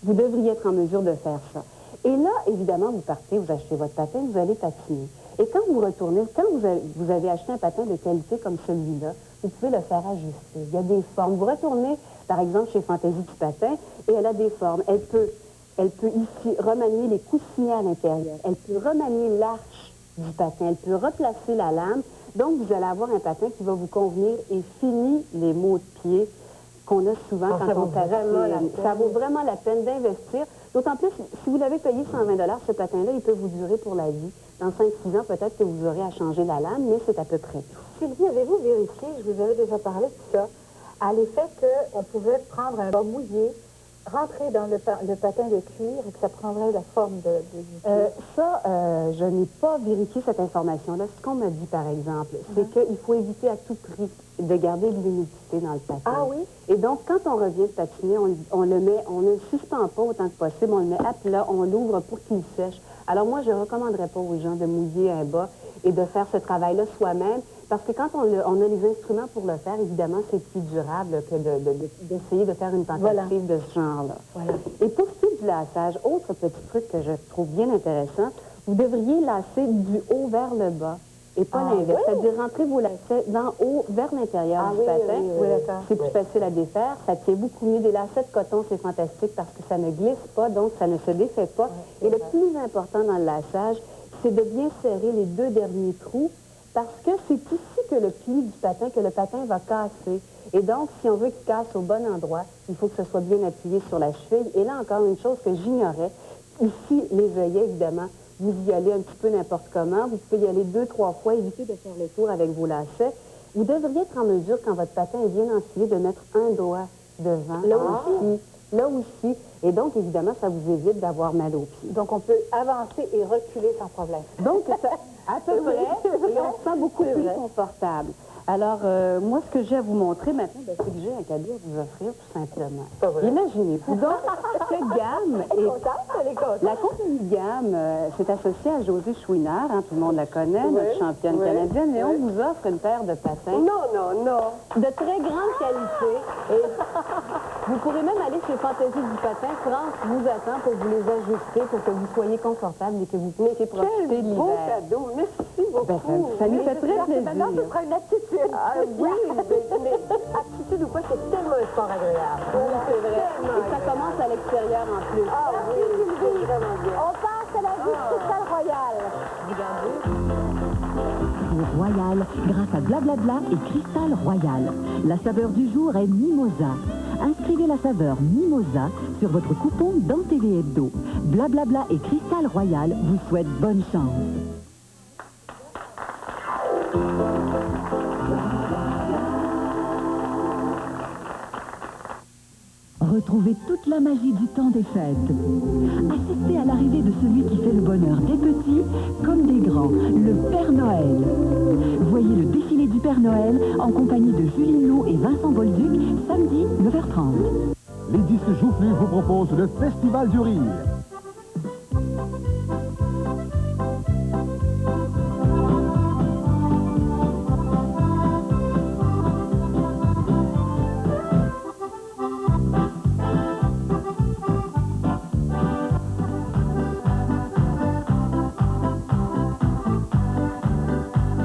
Vous devriez être en mesure de faire ça. Et là, évidemment, vous partez, vous achetez votre patin, vous allez patiner. Et quand vous retournez, quand vous avez acheté un patin de qualité comme celui-là, vous pouvez le faire ajuster. Il y a des formes. Vous retournez, par exemple, chez Fantaisie du patin, et elle a des formes. Elle peut ici remanier les coussinets à l'intérieur. Elle peut remanier l'arche du patin. Elle peut replacer la lame. Donc, vous allez avoir un patin qui va vous convenir et fini les maux de pied qu'on a souvent quand on patine. Ça vaut vraiment la peine d'investir. D'autant plus, si vous l'avez payé 120 $, ce patin-là, il peut vous durer pour la vie. Dans 5-6 ans, peut-être que vous aurez à changer la lame, mais c'est à peu près tout. Sylvie, avez-vous vérifié, je vous avais déjà parlé de ça, à l'effet qu'on pouvait prendre un bas mouillé rentrer dans le patin de cuir et que ça prendrait la forme de Je n'ai pas vérifié cette information-là. Ce qu'on m'a dit, par exemple, c'est qu'il faut éviter à tout prix de garder de l'humidité dans le patin. Ah oui? Et donc, quand on revient de patiner, on le met, on ne le suspend pas autant que possible, on le met à plat, on l'ouvre pour qu'il sèche. Alors moi, je ne recommanderais pas aux gens de mouiller un bas et de faire ce travail-là soi-même, parce que quand on a les instruments pour le faire, évidemment, c'est plus durable que d'essayer de faire une tentative de ce genre-là. Voilà. Et pour ce qui est du laçage, autre petit truc que je trouve bien intéressant, vous devriez lacer du haut vers le bas et pas l'inverse. C'est-à-dire rentrer vos lacets d'en haut vers l'intérieur du patin. Oui, d'accord. C'est plus facile à défaire. Ça tient beaucoup mieux. Des lacets de coton, c'est fantastique parce que ça ne glisse pas, donc ça ne se défait pas. Et le plus important dans le laçage, c'est de bien serrer les 2 derniers trous parce que c'est ici que le pli du patin, que le patin va casser. Et donc, si on veut qu'il casse au bon endroit, il faut que ce soit bien appuyé sur la cheville. Et là, encore une chose que j'ignorais, ici, les œillets, évidemment, vous y allez un petit peu n'importe comment. Vous pouvez y aller 2-3 fois, éviter de faire le tour avec vos lacets. Vous devriez être en mesure, quand votre patin est bien enfilé, de mettre un doigt devant. Là aussi. Et donc, évidemment, ça vous évite d'avoir mal aux pieds. Donc, on peut avancer et reculer sans problème. Donc, ça, à peu près, et on se sent beaucoup plus confortable. Alors, moi, ce que j'ai à vous montrer maintenant, c'est que j'ai un cadeau à vous offrir, tout simplement. Imaginez-vous donc que Gamme la compagnie Gamme s'est associée à José Chouinard, tout le monde la connaît, notre championne canadienne, et on vous offre une paire de patins. De très grande qualité. Et vous pourrez même aller chez Fantaisie du patin. France vous attend pour vous les ajuster, pour que vous soyez confortable et que vous puissiez profiter de l'hiver. Beau cadeau, merci beaucoup. Ça nous fait très plaisir. Maintenant, ce sera une attitude. Oui, mais attitude ou quoi, c'est tellement un sport agréable. Oui, c'est vrai. Et ça commence à l'extérieur en plus. Oui, vraiment bien. On passe à la vie Cristal Royal. Pour Royal, grâce à Blablabla et Cristal Royal. La saveur du jour est Mimosa. Inscrivez la saveur Mimosa sur votre coupon dans TV Hebdo. Blablabla et Cristal Royal vous souhaitent bonne chance. Retrouvez toute la magie du temps des fêtes. Assistez à l'arrivée de celui qui fait le bonheur des petits comme des grands, le Père Noël. Voyez le défilé du Père Noël en compagnie de Julie Lowe et Vincent Bolduc, samedi 9h30. Les disques joufflus vous proposent le Festival du Rire.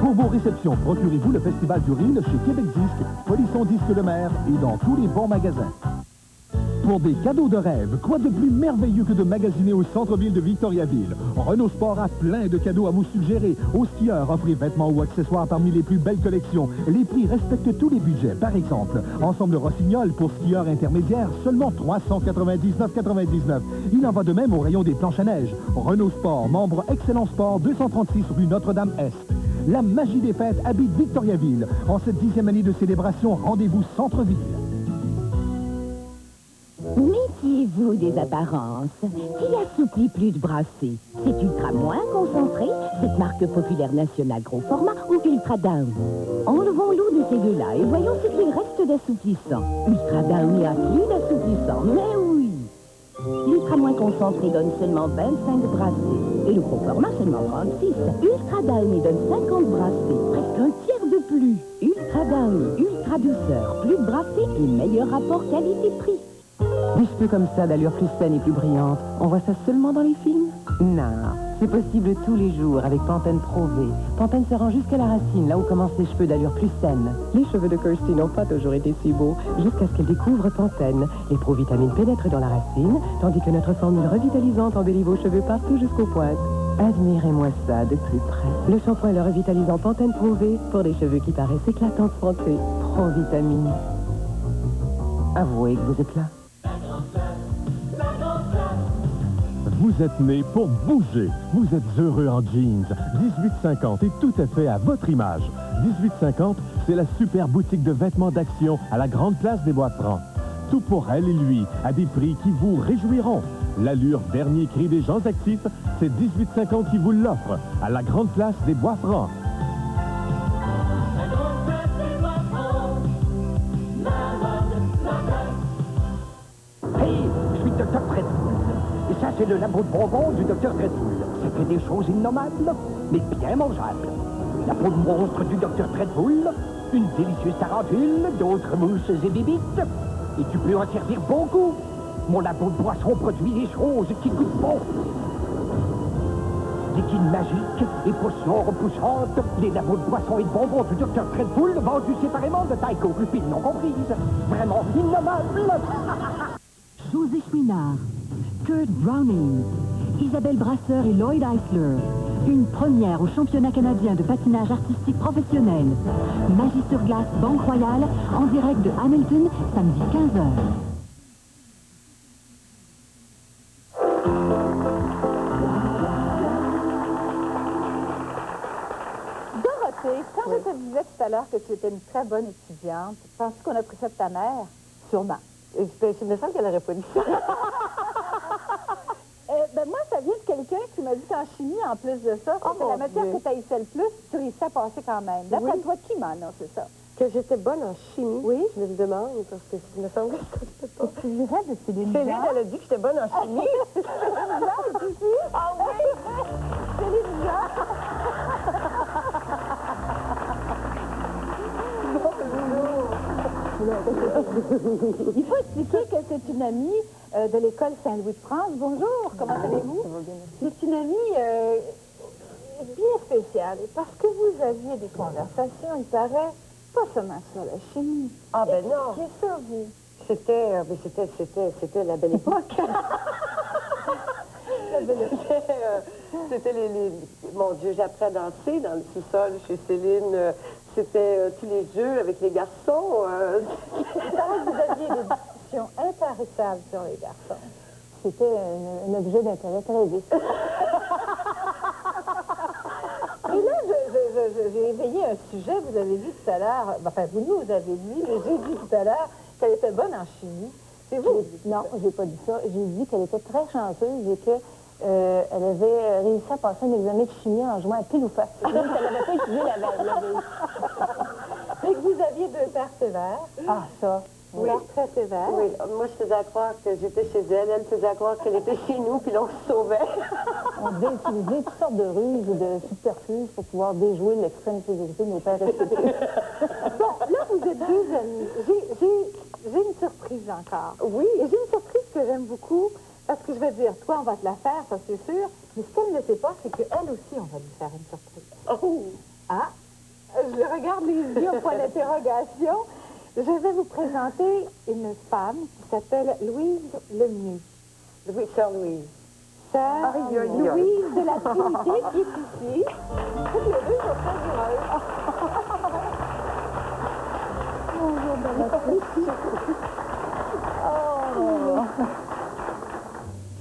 Pour vos réceptions, procurez-vous le Festival du Rire chez Québec Disque, Polisson Disque Le Maire et dans tous les bons magasins. Pour des cadeaux de rêve, quoi de plus merveilleux que de magasiner au centre-ville de Victoriaville? Renault Sport a plein de cadeaux à vous suggérer. Aux skieurs, offrez vêtements ou accessoires parmi les plus belles collections. Les prix respectent tous les budgets. Par exemple, ensemble Rossignol pour skieurs intermédiaires, seulement 399,99. Il en va de même au rayon des planches à neige. Renault Sport, membre Excellent Sport, 236 rue Notre-Dame-Est. La magie des fêtes habite Victoriaville. En cette 10e année de célébration, rendez-vous centre-ville. Méfiez-vous des apparences. Qui assouplit plus de brassée? C'est Ultra Moins concentré, cette marque populaire nationale gros format ou Ultra Down? Enlevons-nous de ces deux-là et voyons ce qu'il reste d'assouplissant. Ultra Down n'y a plus d'assouplissant, mais oui! L'Ultra Moins concentré donne seulement 25 brassées et le gros format seulement 36. Ultra Down y donne 50 brassées, presque un tiers de plus. Ultra Down, ultra douceur, plus de brassées et meilleur rapport qualité-prix. Des cheveux comme ça, d'allure plus saine et plus brillante, on voit ça seulement dans les films? Non, c'est possible tous les jours avec Pantene Pro V. Pantene se rend jusqu'à la racine, là où commencent les cheveux d'allure plus saine. Les cheveux de Kirsty n'ont pas toujours été si beaux, jusqu'à ce qu'elle découvre Pantene. Les pro-vitamines pénètrent dans la racine, tandis que notre formule revitalisante embellit vos cheveux partout jusqu'aux pointes. Admirez-moi ça de plus près. Le shampoing et le revitalisant Pantene Pro V pour des cheveux qui paraissent éclatants de santé. Pro-vitamine. Avouez que vous êtes là. Vous êtes né pour bouger. Vous êtes heureux en jeans. 1850 est tout à fait à votre image. 1850, c'est la super boutique de vêtements d'action à la grande place des Bois-Francs. Tout pour elle et lui, à des prix qui vous réjouiront. L'allure dernier cri des gens actifs, c'est 18,50 qui vous l'offre, à la grande place des Bois-Francs. Hey, je suis le Dr. Dreadful. Et ça, c'est le labo de bonbons du Dr. Dreadful. Ça fait des choses innommables, mais bien mangeables. La peau de monstre du Dr. Dreadful, une délicieuse tarentule, d'autres mousses et bibites. Et tu peux en servir beaucoup. Mon labo de boisson produit des choses qui goûtent bon. Liquide magique et potions repoussantes, les labos de boissons et de bonbons du Dr. Dreadful vendus séparément de Tycho, pile non comprise. Vraiment innommable. José Chouinard, Kurt Browning, Isabelle Brasseur et Lloyd Eisler. Une première au championnat canadien de patinage artistique professionnel. Magie sur glace Banque Royale, en direct de Hamilton, samedi 15h. Dorothée, quand je te disais tout à l'heure que tu étais une très bonne étudiante, penses-tu qu'on a pris ça de ta mère? Sûrement. Je me sens qu'elle n'aurait pas dit ça. Moi, ça vient de quelqu'un qui m'a dit qu'en chimie, en plus de ça, c'était la matière que tu haïssais le plus, tu réussis à passer quand même. D'après toi, qui m'en a, c'est ça? Que j'étais bonne en chimie? Oui. Je me le demande, parce que il me semble que je pas. Tu dirais de Céline Céline, elle a dit que j'étais bonne en chimie. Céline ici? Ah oui! Céline Il faut expliquer que c'est une amie de l'école Saint-Louis de France. Bonjour, comment allez-vous? C'est une amie bien spéciale parce que vous aviez des conversations, il paraît, pas seulement sur la chimie. Ah ben non. C'est ça, vous. C'était la belle époque. C'était mon Dieu, j'ai appris à danser dans le sous-sol chez Céline. C'était tous les jeux avec les garçons. Il paraît que vous aviez des discussions intarissables sur les garçons. C'était un objet d'intérêt très vif. Et là, j'ai éveillé un sujet. Vous avez dit tout à l'heure, enfin, vous avez dit, mais j'ai dit tout à l'heure qu'elle était bonne en chimie. C'est vous? Non, j'ai pas dit ça. J'ai dit qu'elle était très chanceuse et que elle avait réussi à passer un examen de chimie en jouant à pile ou face. Elle n'avait pas étudié la veille. Mais que vous aviez deux pères sévères. Ah, ça. Oui. Très sévères. Oui, moi je faisais croire que j'étais chez elle, elle faisait croire qu'elle était chez nous, puis là on se sauvait. On devait utiliser toutes sortes de ruses et de subterfuges pour pouvoir déjouer l'extrême sévérité de nos pères respectifs. Bon, là vous êtes deux amis. J'ai une surprise encore. Oui. Et j'ai une surprise que j'aime beaucoup. Parce que je vais dire, toi, on va te la faire, ça c'est sûr. Mais ce qu'elle ne sait pas, c'est qu'elle aussi, on va lui faire une surprise. Oh! Ah! Je regarde les yeux au point d'interrogation. Je vais vous présenter une femme qui s'appelle Louise Lemieux. Oui, sœur Louise. Sœur Louise de la Trinité qui est ici. Toutes les deux sont très heureuses. Bonjour,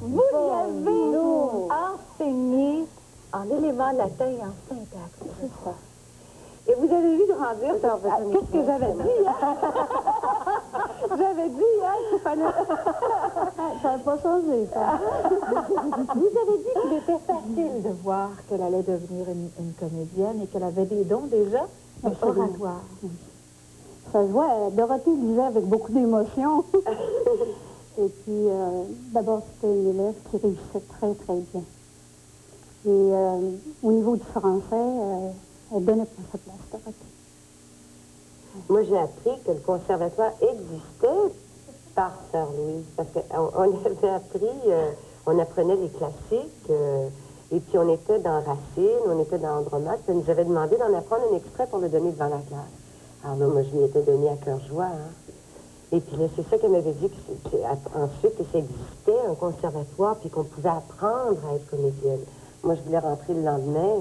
Vous avez enseigné en éléments latin et en syntaxe, c'est ça. Et vous avez vu grandir... Qu'est-ce que j'avais dit, hein? J'avais dit, hein, qu'il fallait... Ça n'a pas changé, ça. Vous avez dit qu'il était facile de voir qu'elle allait devenir une comédienne et qu'elle avait des dons déjà oratoires. Ça se voit, Dorothée lisait avec beaucoup d'émotion. Et puis, d'abord, c'était une élève qui réussissait très, très bien. Et au niveau du français, elle donnait pas sa place, Dorothée. Moi, j'ai appris que le conservatoire existait par sœur Louise. Parce qu'on avait appris, on apprenait les classiques, et puis on était dans Racine, on était dans Andromaque, puis elle nous avait demandé d'en apprendre un extrait pour le donner devant la classe. Alors là, moi, je m'y étais donné à cœur joie, hein. Et puis là, c'est ça qu'elle m'avait dit, ensuite, que ça existait, un conservatoire, puis qu'on pouvait apprendre à être comédienne. Moi, je voulais rentrer le lendemain.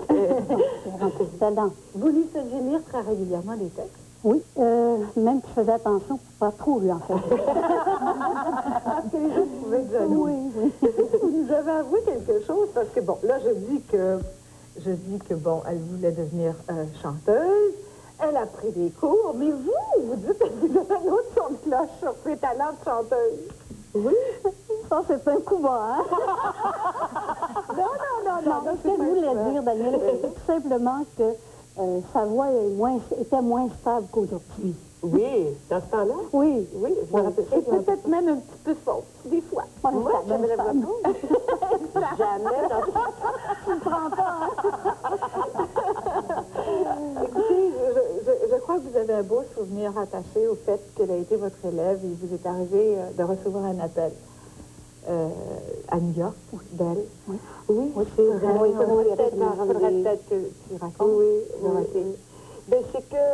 C'était dedans. Vous lisiez lire très régulièrement des textes? Oui, même que je faisais attention pour pas trop lui en faire. Parce que les gens pouvaient être jaloux. Oui, oui. Vous nous avez avoué quelque chose, parce que, bon, là, je dis que, bon, elle voulait devenir chanteuse. Elle a pris des cours, mais vous dites que vous avez un autre son de cloche sur ses talents de chanteuse. Oui. Ça, c'est un coup bas, hein? Non, ce que je voulais dire, Daniel, c'est tout simplement que sa voix était moins stable qu'aujourd'hui. Oui, dans ce temps-là? Oui. Oui, je me rappelle. Et peut-être même un petit peu fausse, des fois. Moi, j'avais la voix fausse. Jamais dans Tu ne prends pas, hein? Écoutez, je crois que vous avez un beau souvenir attaché au fait qu'elle a été votre élève et il vous est arrivé de recevoir un appel à New York d'elle. Oui, c'est vrai. Oui, Il faudrait peut-être que tu racontes. Oui. Ben, c'est que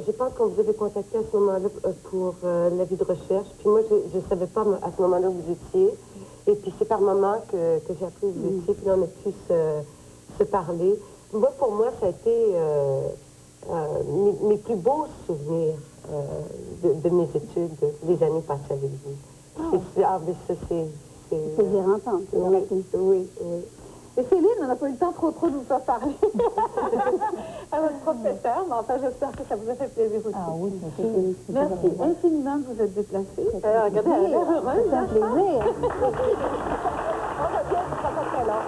je pense qu'on vous avait contacté à ce moment-là pour l'avis de recherche. Puis moi, je ne savais pas à ce moment-là où vous étiez. Et puis c'est par moment que j'ai appris où vous étiez. Puis là, on a pu se parler. Moi, pour moi, ça a été mes plus beaux souvenirs de mes études, les années passées avec vous. Mais ça, c'est... C'est gérantante. Oui. Et Céline, on n'a pas eu le temps trop de vous faire parler à votre professeur, mais enfin, j'espère que ça vous a fait plaisir aussi. Ah oui, merci infiniment de vous être déplacée. Regardez, elle a l'air heureuse. C'est un plaisir. On revient, ce sera pas très long.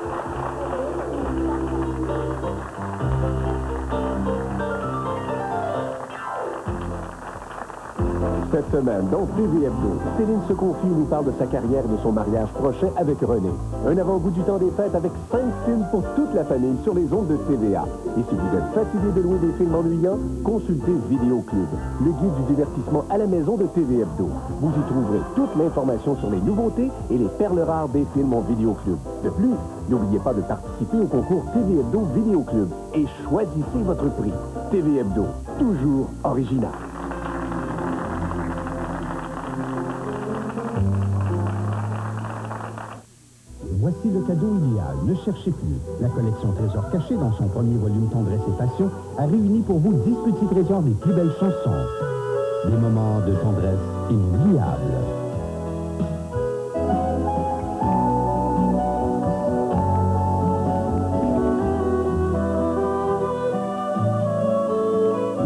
Cette semaine, dans TV Hebdo, Céline se confie et nous parle de sa carrière et de son mariage prochain avec René. Un avant-goût du temps des fêtes avec 5 films pour toute la famille sur les ondes de TVA. Et si vous êtes fatigué de louer des films ennuyants, consultez Vidéo Club, le guide du divertissement à la maison de TV Hebdo. Vous y trouverez toute l'information sur les nouveautés et les perles rares des films en Vidéo Club. De plus, n'oubliez pas de participer au concours TV Hebdo Vidéo Club et choisissez votre prix. TV Hebdo, toujours original. Voici le cadeau idéal. Ne cherchez plus. La collection Trésor caché, dans son premier volume Tendresse et Passion, a réuni pour vous 10 petits trésors des plus belles chansons. Des moments de tendresse inoubliables.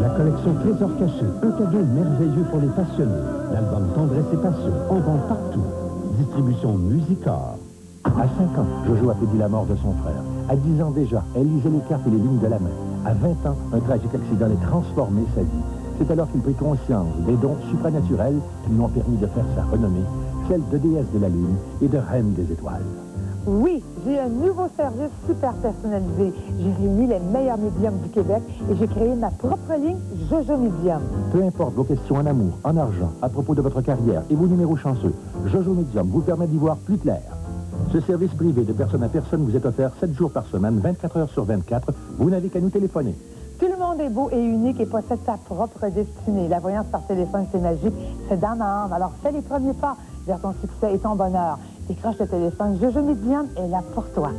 La collection Trésor caché, un cadeau merveilleux pour les passionnés. L'album Tendresse et Passion, en vend partout. Distribution Musicor. À 5 ans, Jojo a prédit la mort de son frère. À 10 ans déjà, elle lisait les cartes et les lignes de la main. À 20 ans, un tragique accident a transformé sa vie. C'est alors qu'il prit conscience des dons supranaturels qui lui ont permis de faire sa renommée, celle de déesse de la lune et de reine des étoiles. Oui, j'ai un nouveau service super personnalisé. J'ai réuni les meilleurs médiums du Québec et j'ai créé ma propre ligne Jojo Medium. Peu importe vos questions en amour, en argent, à propos de votre carrière et vos numéros chanceux, Jojo Medium vous permet d'y voir plus clair. Ce service privé de personne à personne vous est offert 7 jours par semaine, 24 heures sur 24. Vous n'avez qu'à nous téléphoner. Tout le monde est beau et unique et possède sa propre destinée. La voyance par téléphone, c'est magique. C'est d'âme à âme. Alors fais les premiers pas vers ton succès et ton bonheur. Décroche le téléphone. Jojo Medium est là pour toi.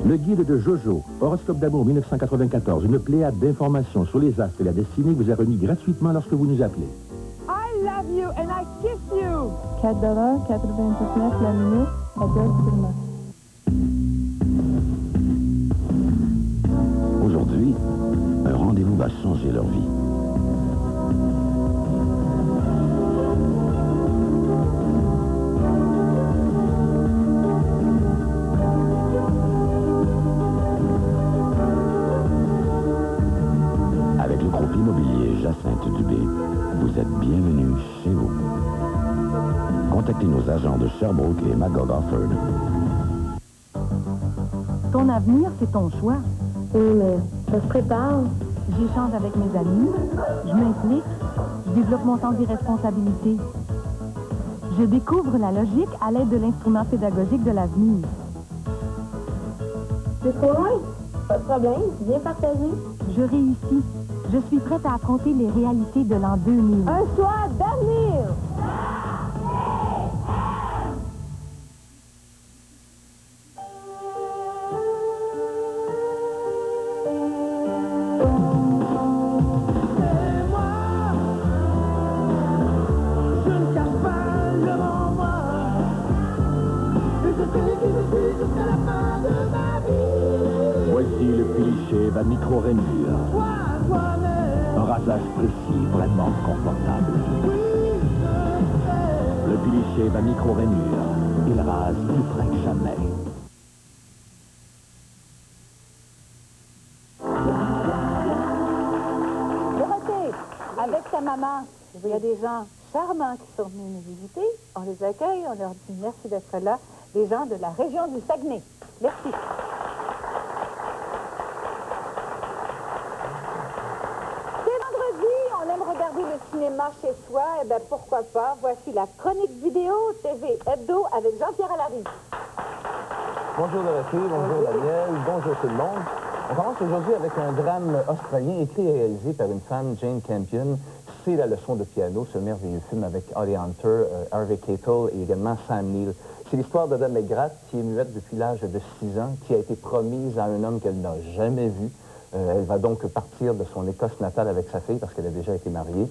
Le guide de Jojo, horoscope d'amour 1994, une pléiade d'informations sur les astres et la destinée vous est remis gratuitement lorsque vous nous appelez. I love you and I kiss you. 4,99 la minute. Absolument. Aujourd'hui, un rendez-vous va changer leur vie. Avec le groupe immobilier Jacinthe Dubé, vous êtes bienvenue chez vous. Contactez nos agents de Sherbrooke et Magog-Offord. Ton avenir, c'est ton choix. Oui, mais ça se prépare. J'échange avec mes amis, je m'implique, je développe mon sens des responsabilités. Je découvre la logique à l'aide de l'instrument pédagogique de l'avenir. C'est trop loin? Pas de problème, bien partagé. Je réussis. Je suis prête à affronter les réalités de l'an 2000. Un soir d'avenir! Voici le cliché va micro-rémur. Un rasage précis, vraiment confortable. Le Piliché va micro-rainure. Il rase plus près que jamais. Dorothée, avec ta maman, il y a des gens charmants qui sont venus nous visiter. On les accueille, on leur dit merci d'être là. Des gens de la région du Saguenay. Merci. C'est vendredi, on aime regarder le cinéma chez soi. Eh bien, pourquoi pas? Voici la chronique vidéo TV Hebdo avec Jean-Pierre Allary. Bonjour Dorothée, bonjour Daniel, bonjour tout le monde. On commence aujourd'hui avec un drame australien écrit et réalisé par une femme, Jane Campion. C'est La leçon de piano, ce merveilleux film avec Holly Hunter, Harvey Keitel et également Sam Neill. C'est l'histoire d'Ada McGrath, qui est muette depuis l'âge de 6 ans, qui a été promise à un homme qu'elle n'a jamais vu. Elle va donc partir de son Écosse natale avec sa fille, parce qu'elle a déjà été mariée.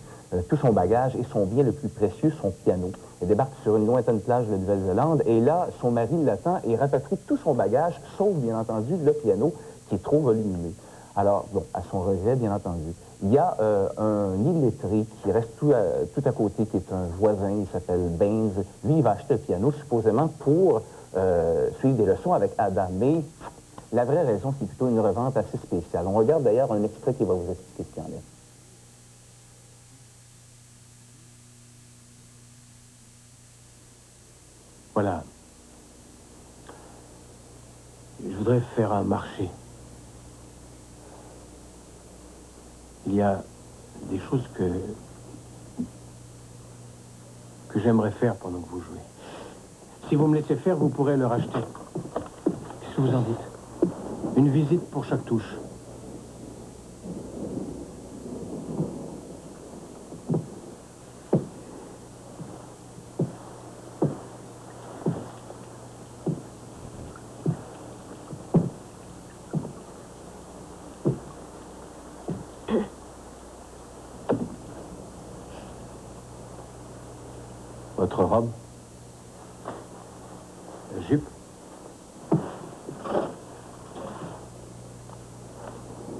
Tout son bagage et son bien le plus précieux, son piano. Elle débarque sur une lointaine plage de Nouvelle-Zélande, et là, son mari l'attend et rapatrie tout son bagage, sauf, bien entendu, le piano, qui est trop volumineux. Alors, bon, à son regret, bien entendu. Il y a un illettré qui reste tout à côté, qui est un voisin, il s'appelle Baines. Lui, il va acheter le piano, supposément, pour suivre des leçons avec Ada. Mais la vraie raison, c'est plutôt une revente assez spéciale. On regarde d'ailleurs un extrait qui va vous expliquer ce qu'il y en est. Voilà. Je voudrais faire un marché. Il y a des choses que j'aimerais faire pendant que vous jouez. Si vous me laissez faire, vous pourrez le racheter. Qu'est-ce que vous en dites? Une visite pour chaque touche. Votre robe? La jupe?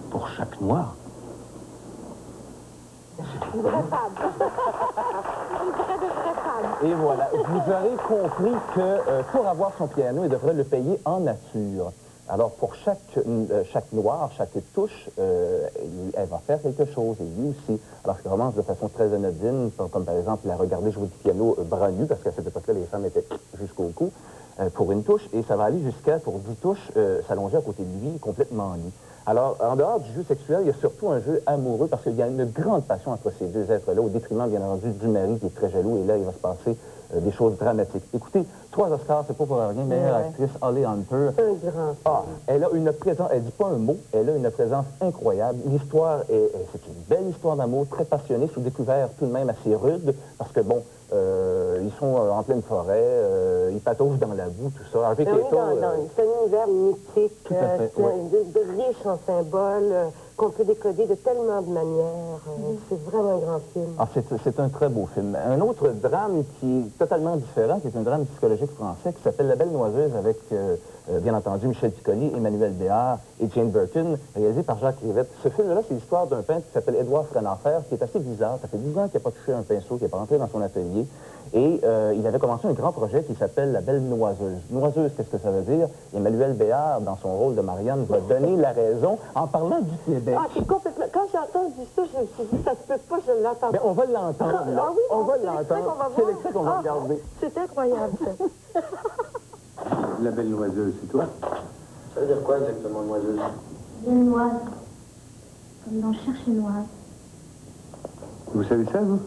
Pour chaque noir? Une vraie femme. Une vraie femme. Et voilà, vous aurez compris que pour avoir son piano, il devrait le payer en nature. Alors, pour chaque noir, chaque touche, elle va faire quelque chose, et lui aussi. Alors, ça commence de façon très anodine, comme par exemple la regarder jouer du piano bras nus, parce qu'à cette époque-là, les femmes étaient jusqu'au cou, pour une touche, et ça va aller jusqu'à, pour 10 touches, s'allonger à côté de lui, complètement nu. Alors, en dehors du jeu sexuel, il y a surtout un jeu amoureux, parce qu'il y a une grande passion entre ces deux êtres-là, au détriment, bien entendu, du mari qui est très jaloux, et là, il va se passer des choses dramatiques. Écoutez, 3 Oscars, c'est pas pour rien. Meilleure actrice, Holly Hunter. Un grand. Ah, elle a une présence, elle dit pas un mot, elle a une présence incroyable. L'histoire, c'est une belle histoire d'amour, très passionnée, sous découvert tout de même assez rude, parce que bon, ils sont en pleine forêt, ils pataugent dans la boue, tout ça. C'est un univers mythique, de riches en symboles, qu'on peut décoder de tellement de manières. C'est vraiment un grand film. Ah, c'est un très beau film. Un autre drame qui est totalement différent, qui est un drame psychologique français, qui s'appelle La Belle Noiseuse, avec, bien entendu, Michel Piccoli, Emmanuel Béard et Jane Burton, réalisé par Jacques Rivette. Ce film-là, c'est l'histoire d'un peintre qui s'appelle Édouard Frenenfer, qui est assez bizarre. Ça fait 10 ans qu'il n'a pas touché un pinceau, qu'il n'est pas rentré dans son atelier. Et il avait commencé un grand projet qui s'appelle La Belle Noiseuse. Noiseuse, qu'est-ce que ça veut dire? Emmanuel Béard, dans son rôle de Marianne, va donner la raison en parlant du Québec. Ah, c'est complètement... Quand j'ai entendu ça, je me suis dit, ça se peut pas, je l'entends. Mais on va l'entendre, là. Ah oui, on va l'entendre. C'est l'extrait qu'on va regarder. C'est incroyable, ça. La Belle Noiseuse, c'est toi? Ça veut dire quoi exactement, noiseuse? Une noise. Comme dans Chercher-Noise. Vous savez ça, vous?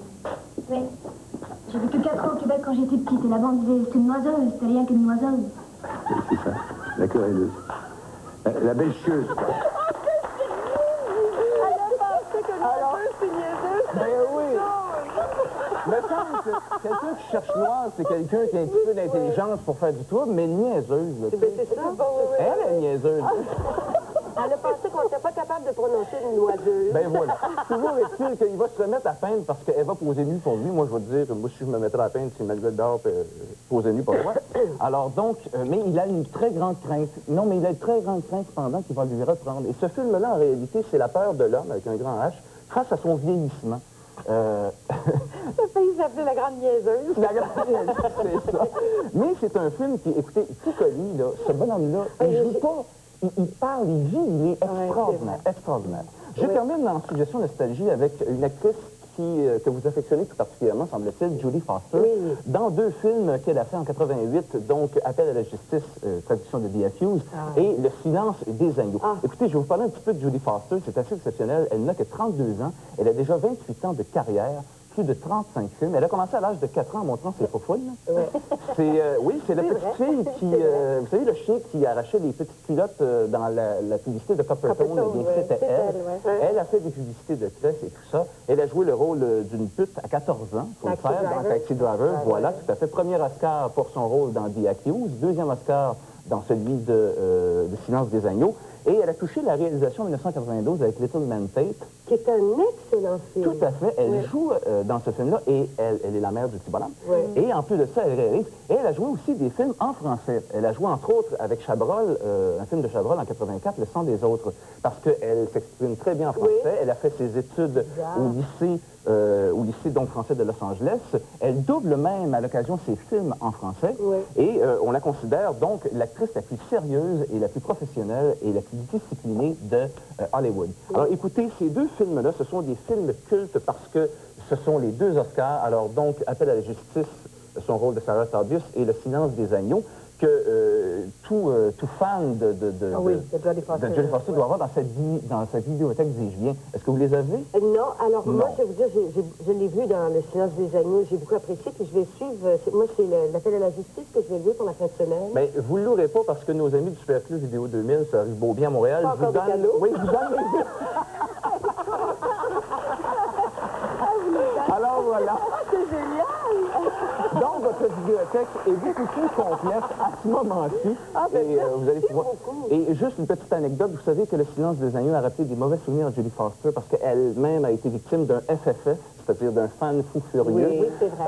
Oui. J'ai vécu 4 ans au Québec quand j'étais petite et la bande disait c'est une noiseuse, c'était rien qu'une noiseuse. C'est ça, la querelleuse. La belle chieuse, quoi. Alors, c'est niaiseux, c'est oui. Me semble que quelqu'un qui cherche noir, c'est quelqu'un qui a un petit peu d'intelligence pour faire du trouble, mais niaiseuse. C'est ça. Elle est niaiseuse. Elle a pensé qu'on n'était pas capable de prononcer une noiseuse. Ben voilà. Toujours est-il qu'il va se remettre à peindre parce qu'elle va poser nue pour lui. Moi, je vais te dire, moi, si je me mettrais à peindre, c'est Manuel Béard poser nue pour moi. Alors donc, mais il a une très grande crainte. Non, mais il a une très grande crainte cependant qu'il va lui reprendre. Et ce film-là, en réalité, c'est la peur de l'homme, avec un grand H, face à son vieillissement. Ça failli s'appeler La Grande Niaiseuse. La Grande Niaiseuse, c'est ça. Mais c'est un film qui, écoutez, Piccoli, là, ce bonhomme-là, il joue pas, il parle, il vit, il est extraordinaire, extraordinaire. Je termine dans Suggestion Nostalgie avec une actrice que vous affectionnez tout particulièrement, semble-t-il, Judy Foster, dans 2 films qu'elle a fait en 88, donc Appel à la justice, traduction de D.F. Hughes, et Le silence des agneaux. Écoutez, je vais vous parler un petit peu de Judy Foster, c'est assez exceptionnel. Elle n'a que 32 ans, elle a déjà 28 ans de carrière, plus de 35 films. Elle a commencé à l'âge de 4 ans en montrant ses faufouilles. Oui, c'est la petite fille qui... vous savez, le chien qui arrachait les petites culottes dans la publicité de Coppertone, c'était elle. Elle a fait des publicités de Cress et tout ça. Elle a joué le rôle d'une pute à 14 ans, il faut le faire, dans Taxi Driver. Voilà, tout à fait. Premier Oscar pour son rôle dans The Accused, 2e Oscar dans celui de Silence des agneaux. Et elle a touché la réalisation en 1992 avec Little Man Tate. Qui est un excellent film. Tout à fait. Elle joue dans ce film-là et elle est la mère du petit bonhomme. Et en plus de ça, elle réalise. Et elle a joué aussi des films en français. Elle a joué entre autres avec Chabrol, un film de Chabrol en 84, Le sang des autres. Parce qu'elle s'exprime très bien en français. Elle a fait ses études au lycée donc français de Los Angeles. Elle double même à l'occasion ses films en français. Et on la considère donc l'actrice la plus sérieuse et la plus professionnelle et la plus disciplinée de Hollywood. Alors écoutez, ces 2 films-là, ce sont des films cultes parce que ce sont les 2 Oscars. Alors donc, Appel à la justice, son rôle de Sarah Tobias, et Le silence des agneaux, que tout fan de Jodie Foster doit avoir dans sa bibliothèque, dis-je bien. Est-ce que vous les avez? Non, alors moi, je vais vous dire, je l'ai vu dans Le silence des agneaux, j'ai beaucoup apprécié, puis je vais suivre, moi c'est l'Appel à la justice que je vais voir pour la fin de semaine. Mais vous ne l'aurez pas parce que nos amis du Super Club Vidéo 2000, ça arrive beau bien à Montréal, je vous donne... Oui, je vous donne les... Alors voilà. C'est génial! Donc, votre bibliothèque est beaucoup plus complète à ce moment-ci. Et vous allez pouvoir... Et juste une petite anecdote, vous savez que Le silence des agneaux a rappelé des mauvais souvenirs à Judy Foster parce qu'elle-même a été victime d'un FFF, c'est-à-dire d'un fan fou furieux. Oui, c'est vrai.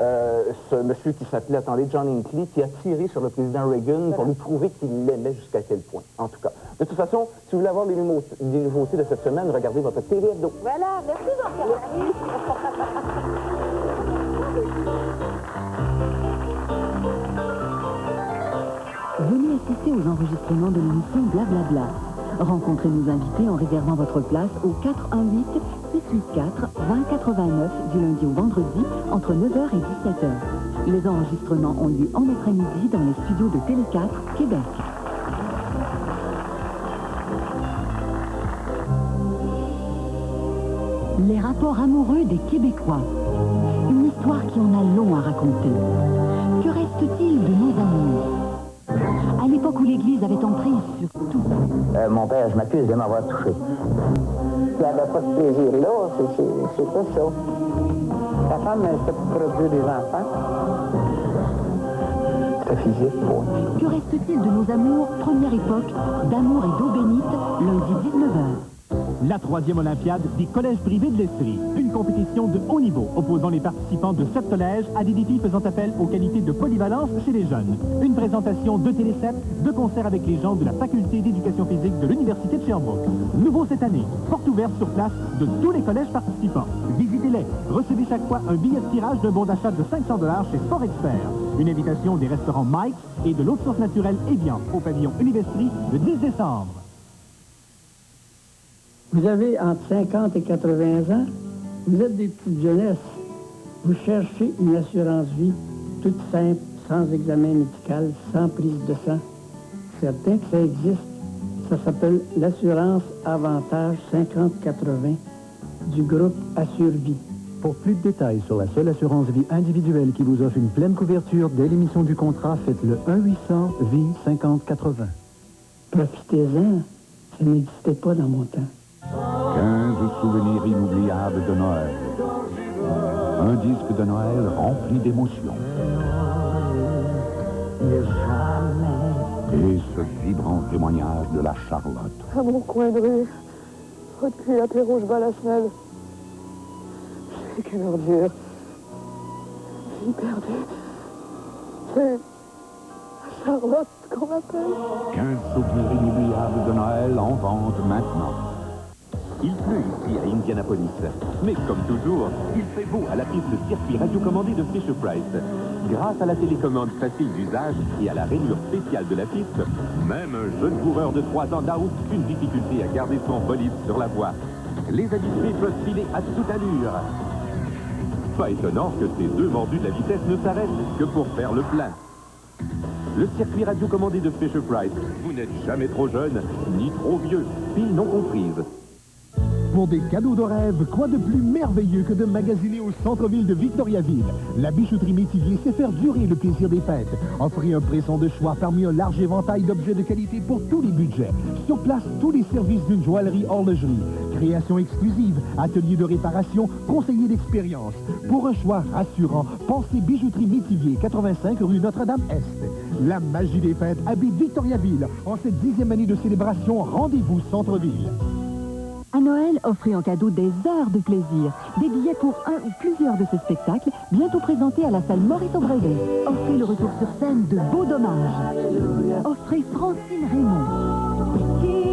Ce monsieur qui s'appelait, attendez, John Hinckley, qui a tiré sur le président Reagan pour lui prouver qu'il l'aimait jusqu'à quel point, en tout cas. De toute façon, si vous voulez avoir les nouveautés de cette semaine, regardez votre TV Hebdo. Voilà, merci Jean-Pierre. Venez assister aux enregistrements de l'émission Blablabla. Rencontrez nos invités en réservant votre place au 418-684-2089 du lundi au vendredi entre 9h et 17h. Les enregistrements ont lieu en après-midi dans les studios de Télé 4, Québec. Les rapports amoureux des Québécois. Une histoire qui en a long à raconter. Que reste-t-il de nos amours? À l'époque où l'Église avait emprise sur tout. Mon père, je m'accuse de m'avoir touché. Il n'y avait pas de plaisir là, c'est pas ça. Ta femme, c'était pour produire des enfants. C'est physique, pour. Que reste-t-il de nos amours, première époque, d'amour et d'eau bénite, lundi 19h? La 3e Olympiade des collèges privés de l'Estrie. Une compétition de haut niveau opposant les participants de 7 collèges à des défis faisant appel aux qualités de polyvalence chez les jeunes. Une présentation de Télé 7, de concert avec les gens de la faculté d'éducation physique de l'Université de Sherbrooke. Nouveau cette année, porte ouverte sur place de tous les collèges participants. Visitez-les. Recevez chaque fois un billet de tirage d'un bon d'achat de 500 $ chez Sport Expert. Une invitation des restaurants Mike's et de l'eau de source naturelle Evian au pavillon Université le 10 décembre. Vous avez entre 50 et 80 ans, vous êtes des petites jeunesses. Vous cherchez une assurance vie toute simple, sans examen médical, sans prise de sang. Certain que ça existe. Ça s'appelle l'assurance Avantage 50-80 du groupe Assure-Vie. Pour plus de détails sur la seule assurance vie individuelle qui vous offre une pleine couverture dès l'émission du contrat, faites le 1-800-VIE-50-80. Profitez-en, ça n'existait pas dans mon temps. 15 souvenirs inoubliables de Noël. Un disque de Noël rempli d'émotions. Et ce vibrant témoignage de la Charlotte. À mon coin de rue, depuis l'apéro, je bats la semelle. Quelle ordure. Vie perdue. C'est Charlotte qu'on m'appelle. 15 souvenirs inoubliables de Noël en vente maintenant. Il pleut ici à Indianapolis. Mais comme toujours, il fait beau à la piste de circuit radiocommandé de Fisher-Price. Grâce à la télécommande facile d'usage et à la rainure spéciale de la piste, même un jeune coureur de 3 ans n'a aucune difficulté à garder son bolide sur la voie. Les habitués peuvent filer à toute allure. Pas étonnant que ces deux mordus de la vitesse ne s'arrêtent que pour faire le plein. Le circuit radiocommandé de Fisher-Price, vous n'êtes jamais trop jeune, ni trop vieux, pile non comprise. Pour des cadeaux de rêve, quoi de plus merveilleux que de magasiner au centre-ville de Victoriaville? La bijouterie Métivier sait faire durer le plaisir des fêtes. Offrez un présent de choix parmi un large éventail d'objets de qualité pour tous les budgets. Sur place, tous les services d'une joaillerie horlogerie. Création exclusive, atelier de réparation, conseiller d'expérience. Pour un choix rassurant, pensez bijouterie Métivier, 85 rue Notre-Dame-Est. La magie des fêtes habite Victoriaville. En cette 10e année de célébration, rendez-vous centre-ville. À Noël, offrez en cadeau des heures de plaisir. Des billets pour un ou plusieurs de ces spectacles, bientôt présentés à la salle Maurice Aubrelet. Offrez le retour sur scène de Beau Dommage. Offrez Francine Raymond.